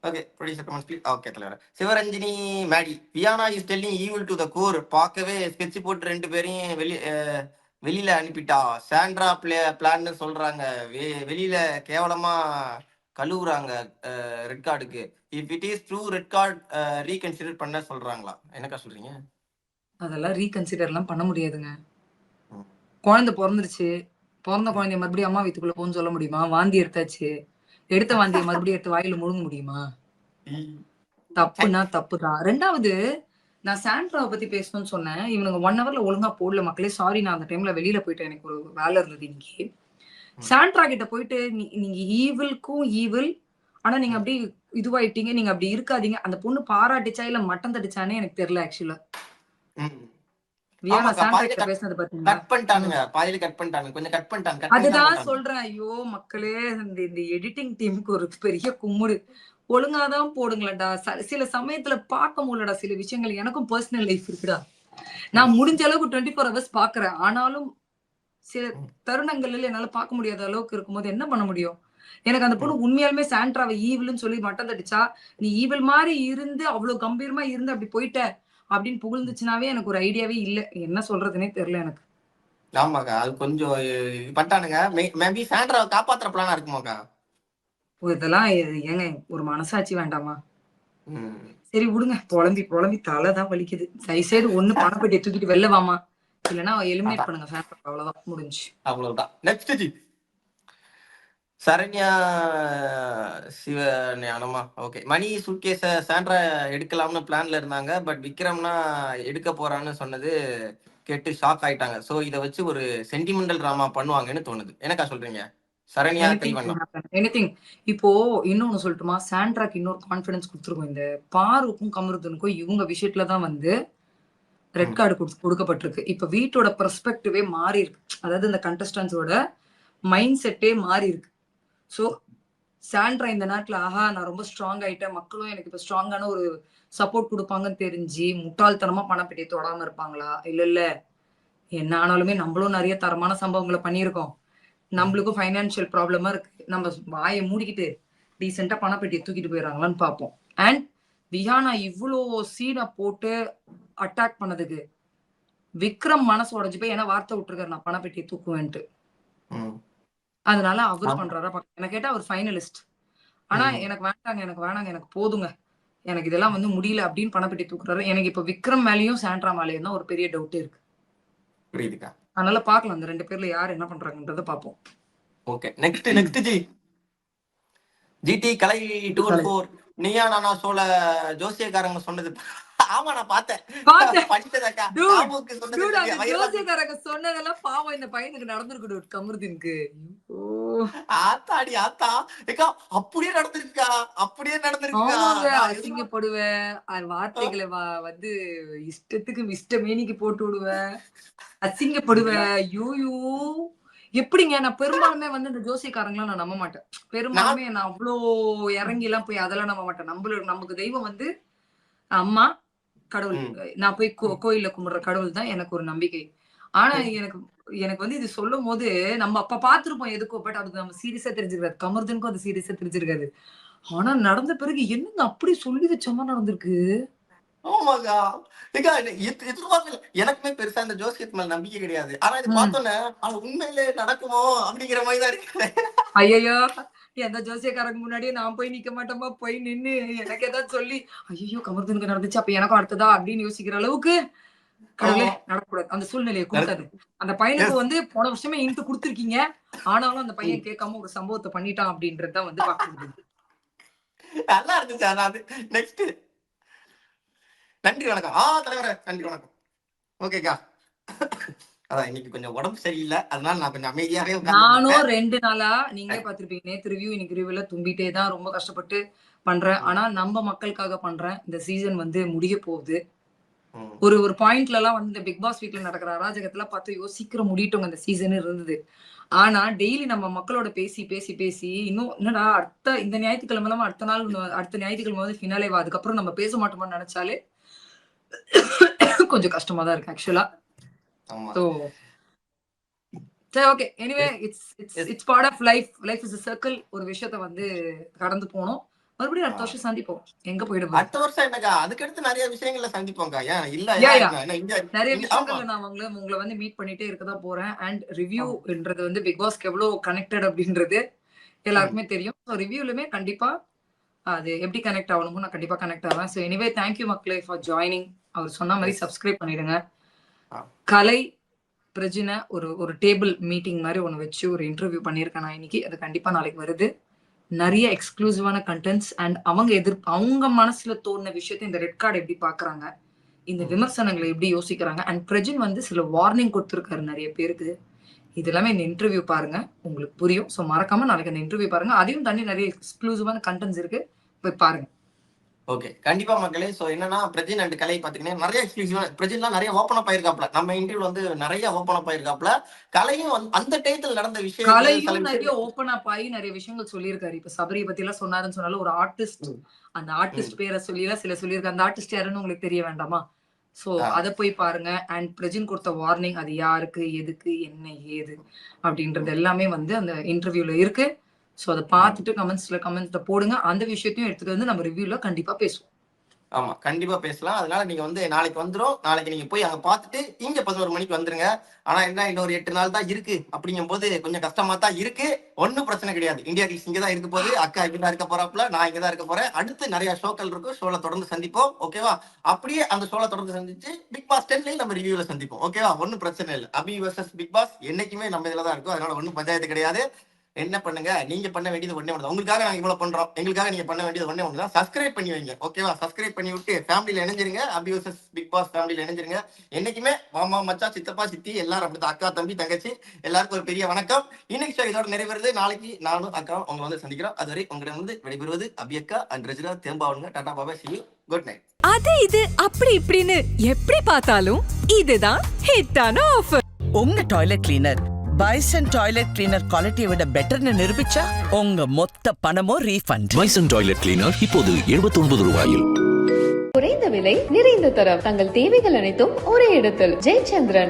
Okay, producer comments please. Okay தலைவர். சிவரஞ்சினி மேடி, Viyana is telling evil to the core. பார்க்கவே ஸ்கெட்ச் போட்டு 2 பேரையும் வெளியில அனுப்பிட்டா. சாண்ட்ரா பிளான்னு சொல்றாங்க, வெளியில கேவலமா கழுவுறாங்க ரெட் கார்டுக்கு. If it is true red card reconsider பண்ண சொல்றாங்களா? என்னக்கா சொல்றீங்க? அதெல்லாம் ரீகன்சிடர்லாம் பண்ண முடியாதுங்க. குழந்தை பிறந்துருச்சு, பிறந்த குழந்தைய மறுபடியும் அம்மா வீட்டுக்குள்ள போன்னு சொல்ல முடியுமா? வாந்தி எடுத்தாச்சு, எடுத்த வாந்தியை மறுபடியும் எடுத்து வாயில முழுங்க முடியுமா? தப்புனா தப்புதான். ரெண்டாவது, நான் சாண்ட்ராவை பத்தி பேசணும்னு சொன்னேன். இவனுங்க 1 ஹவர்ல ஒழுங்கா போடல மக்களே. சாரி, நான் அந்த டைம்ல வெளியில போயிட்டேன், எனக்கு ஒரு வேலை இருந்தது இன்னைக்கு. சாண்ட்ரா கிட்ட போயிட்டு நீங்க ஈவில்க்கும் ஈவில், ஆனா நீங்க அப்படி இதுவாயிட்டீங்க, நீங்க அப்படி இருக்காதீங்க. அந்த பொண்ணு பாராட்டிச்சா இல்ல மட்டம் தடிச்சானே எனக்கு தெரியல ஆக்சுவலா. அதுதான் சொல்றேன். ஐயோ மக்களே, இந்த எடிட்டிங் டீமுக்கு ஒரு பெரிய கும்முடு. ஒழுங்காதான் போடுங்களேன்டா. சில சமயத்துல பார்க்க முடியலடா சில விஷயங்கள். எனக்கும் பர்சனல் லைஃப் இருக்குடா, நான் முடிஞ்ச அளவுக்கு 24 ஹவர்ஸ் பாக்குறேன். ஆனாலும் சில தருணங்கள்ல என்னால பார்க்க முடியாத அளவுக்கு இருக்கும்போது என்ன பண்ண முடியும்? எனக்கு அந்த பொண்ணு உண்மையாலுமே சாண்ட்ராவை ஈவில்னு சொல்லி மட்டம் தடிச்சா, நீ ஈவில் மாதிரி இருந்து அவ்வளவு கம்பீரமா இருந்து அப்படி போயிட்ட அப்படின்னு புகழ்ந்துச்சுனாவே எனக்கு ஒரு ஐடியாவே இல்ல. என்ன சொல்றதுன்னே தெரியல எனக்கு. ஆமாக்கா, அது கொஞ்சம் பட்டானுங்க. மேபி சாண்ட்ராவை காப்பாத்துற பிளானா இருக்குமாக்கா? இதெல்லாம் ஏங்க ஒரு மனசாட்சி வேண்டாமா? சரி விடுங்க, புலம்பி தலைதான் வலிக்குது. தயவுசெய்து ஒண்ணு பணப்பெட்டியை தூக்கிட்டு வெளில வாமா, இல்லன்னா எலிமினேட் பண்ணுங்க சாண்ட்ரா. அவ்வளவுதான், முடிஞ்சு. அவ்வளவுதான். நெக்ஸ்ட் ஜி சரண்யா சிவஞானமா. ஓகே, மணி சூட்கேஸ சாண்ட்ரா எடுக்கலாம்னு பிளான்ல இருந்தாங்க. பட் விக்ரம்னா எடுக்க போறான்னு சொன்னது கேட்டு ஷாக் ஆயிட்டாங்க. சோ இத வச்சு ஒரு சென்டிமெண்டல் டிராமா பண்ணுவாங்கன்னு தோணுது. என்னக்கா சொல்றீங்க? சரண்யா எனிதிங். இப்போ இன்னொன்னு சொல்லட்டுமா, சாண்ட்ராக்கு இன்னொரு கான்பிடன்ஸ் கொடுத்துருக்கோம். இந்த பாருக்கும் கமருதனுக்கும் இவங்க விஷயத்துலதான் வந்து ரெட் கார்டு கொடுக்கப்பட்டிருக்கு. இப்ப வீட்டோட பெர்ஸ்பெக்டிவே மாறி இருக்கு. அதாவது இந்த கண்டஸ்டன்ஸோட மைண்ட் செட்டே மாறி இருக்கு. சோ சாண்ட்ரா இந்த நேரத்துல ஆஹா நான் ரொம்ப ஸ்ட்ராங் ஆயிட்டேன், மக்களும் எனக்கு இப்ப ஸ்ட்ராங்கான ஒரு சப்போர்ட் கொடுப்பாங்கன்னு தெரிஞ்சு முட்டாள்தனமா பணப்பெட்டியை தொடாம இருப்பாங்களா? இல்ல இல்ல, என்ன ஆனாலுமே நம்மளும் நிறைய தரமான சம்பவங்களை பண்ணியிருக்கோம். நம்மளுக்கும் ஃபைனான்சியல் ப்ராப்ளமா இருக்கு. நம்ம வாயை மூடிக்கிட்டு டீசெண்டா பணப்பெட்டியை தூக்கிட்டு போயிடறாங்களான்னு பார்ப்போம். அண்ட் விஹானா இவ்வளோ சீனை போட்டு அட்டாக் பண்ணதுக்கு விக்ரம் மனசு உடைஞ்சு போய் ஏன்னா வார்த்தை விட்டுருக்காரு, நான் பணப்பெட்டியை தூக்குவேன்ட்டு. அதனால அவரு பண்றாரா என்ன கேட்டா அவர் ஃபைனலிஸ்ட். ஆனா எனக்கு வேண்டாங்க, எனக்கு வேணாங்க, எனக்கு போதுங்க, எனக்கு இதெல்லாம் வந்து முடியல அப்படின்னு பணப்பெட்டி தூக்குறாரு. எனக்கு இப்ப விக்ரம் மேலயும் சாண்ட்ரா மேலயும் தான் ஒரு பெரிய டவுட்டே இருக்கு. புரியுதுக்கா. அதனால பாக்கலாம் அந்த 2 பேர்ல யார் என்ன பண்றாங்கன்றத பாப்போம். ஓகே, நெக்ஸ்ட் ஜிடி கலை 214 நீயா நானா சோல ஜோசியக்காரங்க சொன்னது. ஆமா நான் பார்த்தேன். படிச்சதக்கா பாபுக்கு சொன்னது ஜோசியக்காரங்க சொன்னதெல்லாம் பாவம் இந்த பையனுக்கு நடந்துருக்கு கமருதீனுக்கு. ஆத்தாடி ஆத்தா ஏக்கா அப்படியே நடந்திருக்கா, அப்படியே நடந்திருக்கா. அசிங்கப்படுவேன், வார்த்தைகளை வந்து இஷ்டத்துக்கு இஷ்டமேனிக்கு போட்டு விடுவேன், அசிங்கப்படுவேன். யூயூ எப்படிங்க? நான் பெரும்பாலுமே வந்து இந்த ஜோசியக்காரங்களாம் நான் நம்ப மாட்டேன். பெரும்பாலுமே நான் அவ்வளோ இறங்கி எல்லாம் போய் அதெல்லாம் நம்ப மாட்டேன். நமக்கு தெய்வம் வந்து அம்மா கடவுள். நான் போய் கோயில்ல கும்பிடுற கடவுள் தான் எனக்கு ஒரு நம்பிக்கை. ஆனா எனக்கு வந்து இது சொல்லும் போது நம்ம அப்ப பாத்துருப்போம் எதுக்கோ, பட் அதுக்கு நம்ம சீரியஸா தெரிஞ்சிருக்காது. கமருதனுக்கும் அது சீரியஸா தெரிஞ்சிருக்காது. ஆனா நடந்த பிறகு என்னங்க அப்படி சொல்லி வச்ச மாதிரி நடந்திருக்கு. ஆமாக்கா எனக்குமே பெருசா இந்த ஜோசியத்து மேல நம்பிக்கை கிடையாது. ஆனா இது பார்த்தோன்னே உண்மையிலே நடக்குமோ அப்படிங்கிற மாதிரி தான் இருக்கு. ஐயோ எந்த ஜோசியக்காரங்க முன்னாடியே நான் போய் நிக்க மாட்டோமா, போய் நின்னு எனக்கு ஏதாவது சொல்லி ஐயோ கமருதனுக்கு நடந்துச்சு அப்ப எனக்கும் அடுத்ததா அப்படின்னு யோசிக்கிற அளவுக்கு கடவுளே நடக்கூடாது. அந்த சூழ்நிலையை கொடுத்தாது. அந்த பையனுக்கு வந்து போன வருஷமே இன்ட்டு கொடுத்துருக்கீங்க, ஆனாலும் அந்த பையன் கேட்காம ஒரு சம்பவத்தை பண்ணிட்டான் அப்படின்றதுதான் வந்து பாக்குறது. நல்லா இருந்துச்சு. ஆனா அது நெக்ஸ்ட் நன்றி வணக்கம். தலைவரே நன்றி வணக்கம். ஓகேக்கா, அதான் இன்னைக்கு கொஞ்சம் உடம்பு சரியில்லை, அதனால நான் கொஞ்சம் அமைதியாவே நானும் 2 நாளா நீங்களே பாத்திருப்பீங்க, நேத்து ரிவ்யூ இன்னைக்கு ரிவ்யூல தும்பிட்டே தான் ரொம்ப கஷ்டப்பட்டு பண்றேன். ஆனா நம்ம மக்களுக்காக பண்றேன். இந்த சீசன் வந்து முடிய போகுது. ஒரு பாயிண்ட்ல எல்லாம் வந்து இந்த பிக் பாஸ் வீக்ல நடக்கிற அராஜகத்துல பார்த்து சீக்கிரம் முடியட்டோங்க இந்த சீசன் இருந்தது. ஆனா டெய்லி நம்ம மக்களோட பேசி பேசி பேசி இன்னும் என்னடா இந்த ஞாயிற்றுக்கிழமை அடுத்த ஞாயிற்றுக்கிழமை வந்து ஃபினாலேவா, அதுக்கப்புறம் நம்ம பேச மாட்டோம்னு நினைச்சாலே கொஞ்சம் கஷ்டமா தான் இருக்கு ஆக்சுவலா. சோ சரி okay, anyway it's part of life. Life is a circle. ஒரு விஷயத்தை வந்து கடந்து போனோம், மறுபடியும் அடுத்த வருஷம் சந்திப்போம். எங்க போயிடுவோம் அடுத்த வருஷம் என்னக்கா, அதுக்கு அடுத்து நிறைய விஷயங்களை சந்திப்போங்க. ஏன் இல்ல நிறைய விஷயங்கள்ல நான் உங்களை வந்து மீட் பண்ணிட்டே இருக்கதான் போறேன். அண்ட் ரிவ்யூன்றது வந்து பிக் பாஸ்க்கு எவ்வளவு கனெக்டட் அப்படின்றது எல்லாருக்குமே தெரியும். ஸோ ரிவ்யூலுமே கண்டிப்பா அது எப்படி கனெக்ட் ஆகணுமோ நான் கண்டிப்பா கனெக்ட் ஆவேன். ஸோ எனிவே தேங்க்யூ மக்களே ஃபார் ஜாயினிங். அவர் சொன்ன மாதிரி சப்ஸ்கிரைப் பண்ணிடுங்க. கலை பிரஜினை ஒரு டேபிள் மீட்டிங் மாதிரி ஒன்று வச்சு ஒரு இன்டர்வியூ பண்ணியிருக்கேன் நான் இன்னைக்கு. அது கண்டிப்பா நாளைக்கு வருது. நிறைய எக்ஸ்க்ளூசிவான கண்டென்ட்ஸ் அண்ட் அவங்க மனசுல தோணுன விஷயத்தை இந்த ரெட் கார்டு எப்படி பாக்குறாங்க, இந்த விமர்சனங்களை எப்படி யோசிக்கிறாங்க. அண்ட் பிரஜின் வந்து சில வார்னிங் கொடுத்துருக்காரு நிறைய பேருக்கு. இது எல்லாமே இந்த இன்டர்வியூ பாருங்க, உங்களுக்கு புரியும். ஸோ மறக்காம நாளைக்கு அந்த இன்டர்வியூ பாருங்க. அதையும் தாண்டி நிறைய எக்ஸ்க்ளூசிவான கண்டென்ட்ஸ் இருக்கு, போய் பாருங்க. ஓகே, கண்டிப்பா மக்களே. சோ என்னன்னா பிரஜின் அண்ட் கலை பாத்தீங்கன்னா நிறைய எக்ஸ்க்ளூசிவா பிரஜின்லாம் நிறைய ஓப்பன் அப் ஆயிருக்காப்ல. நம்ம இன்டர்வியூ வந்து நிறைய ஓப்பன் அப் ஆயிருக்காப்ல. கலையும் அந்த டயத்துல நடந்த விஷயம் நிறைய ஓப்பன் அப் ஆகி நிறைய விஷயங்கள் சொல்லியிருக்காரு. இப்ப சபரியை பத்தி எல்லாம் சொன்னாருன்னு சொன்னாலும் ஒரு ஆர்டிஸ்ட், அந்த ஆர்டிஸ்ட் பேரை சொல்லிலாம் சில சொல்லியிருக்காரு. அந்த ஆர்டிஸ்ட் யாருன்னு உங்களுக்கு தெரிய வேண்டாமா? சோ அதை போய் பாருங்க. அண்ட் பிரஜின் கொடுத்த வார்னிங் அது யாருக்கு, எதுக்கு, என்ன, ஏது அப்படின்றது எல்லாமே வந்து அந்த இன்டர்வியூல இருக்கு. சோ அதை பார்த்துட்டு கமெண்ட்ஸ்ல போடுங்க. அந்த விஷயத்தையும் எடுத்துட்டு வந்து நம்ம ரிவ்யூல கண்டிப்பா பேசுவோம். ஆமா கண்டிப்பா பேசலாம். அதனால நீங்க வந்து நாளைக்கு வந்துடும். நாளைக்கு நீங்க போய் அங்க பார்த்துட்டு இங்க 11 மணிக்கு வந்துருங்க. ஆனா என்ன இன்னொரு 8 நாள் தான் இருக்கு. அப்படிங்கும் போது கொஞ்சம் கஷ்டமா தான் இருக்கு. ஒன்னும் பிரச்சனை கிடையாது. இந்தியா கிங்ஸ் இங்கதான் இருக்க போகுது. அக்கா இங்கதான் இருக்க போறாப்ல, நான் இங்கதான் இருக்க போறேன். அடுத்து நிறைய ஷோக்கள் இருக்கும். ஷோல தொடர்ந்து சந்திப்போம். ஓகேவா? அப்படியே அந்த ஷோல தொடர்ந்து சந்திச்சு பிக் பாஸ் 10 நம்ம ரிவ்யூல சந்திப்போம். ஓகேவா? ஒன்னும் பிரச்சனை இல்லை. அபி வர்சஸ் பிக் பாஸ் என்னைக்குமே நம்ம இதுலதான் இருக்கும். அதனால ஒன்னும் பஞ்சாயத்து கிடையாது. என்ன பண்ணுங்க, நீங்க பண்ண வேண்டியது ஒண்ணே ஒண்ணு. உங்களுக்காக நாங்க இவ்வளவு பண்றோம். எங்களுக்காக நீங்க பண்ண வேண்டியது ஒண்ணே ஒண்ணுதான். சப்ஸ்கிரைப் பண்ணி வைங்க. ஓகேவா? சப்ஸ்கிரைப் பண்ணி விட்டு ஃபேமிலியில இணைஞ்சிருங்க. அபி வர்சஸ் பிக் பாஸ் ஃபேமிலியில இணைஞ்சிருங்க. என்னைக்குமே மாமா மச்சா சித்தப்பா சித்தி எல்லாரும் அப்படிதான், அக்கா தம்பி தங்கச்சி எல்லாருக்கும் ஒரு பெரிய வணக்கம். இன்னைக்கு ஷோ இதோட நிறைவேறுது. நாளைக்கு நானும் அக்கா உங்களை வந்து சந்திக்கிறோம். அதுவரை உங்களிடம் வந்து விடைபெறுவது அபி அக்கா அண்ட் ரஜினா தேம்பாவுங்க. டாடா பாபா, see you. Good night. அது இது அப்படி இப்படின்னு எப்படி பார்த்தாலும் இதுதான் ஹிட்டான ஆஃபர். உங்க toilet cleaner bison toilet cleaner குவாலிட்டியை விட பெட்டர்னு நிரூபிச்சா உங்க மொத்த பணமும் ரீஃபண்ட். பைசன் டாய்லெட் கிளீனர் இப்போது 79 ரூபாயில். குறைந்த விலை நிறைந்த தரம் தங்கள் தேவைகள் அனைத்தும் ஒரே இடத்தில் ஜெயச்சந்திரன்.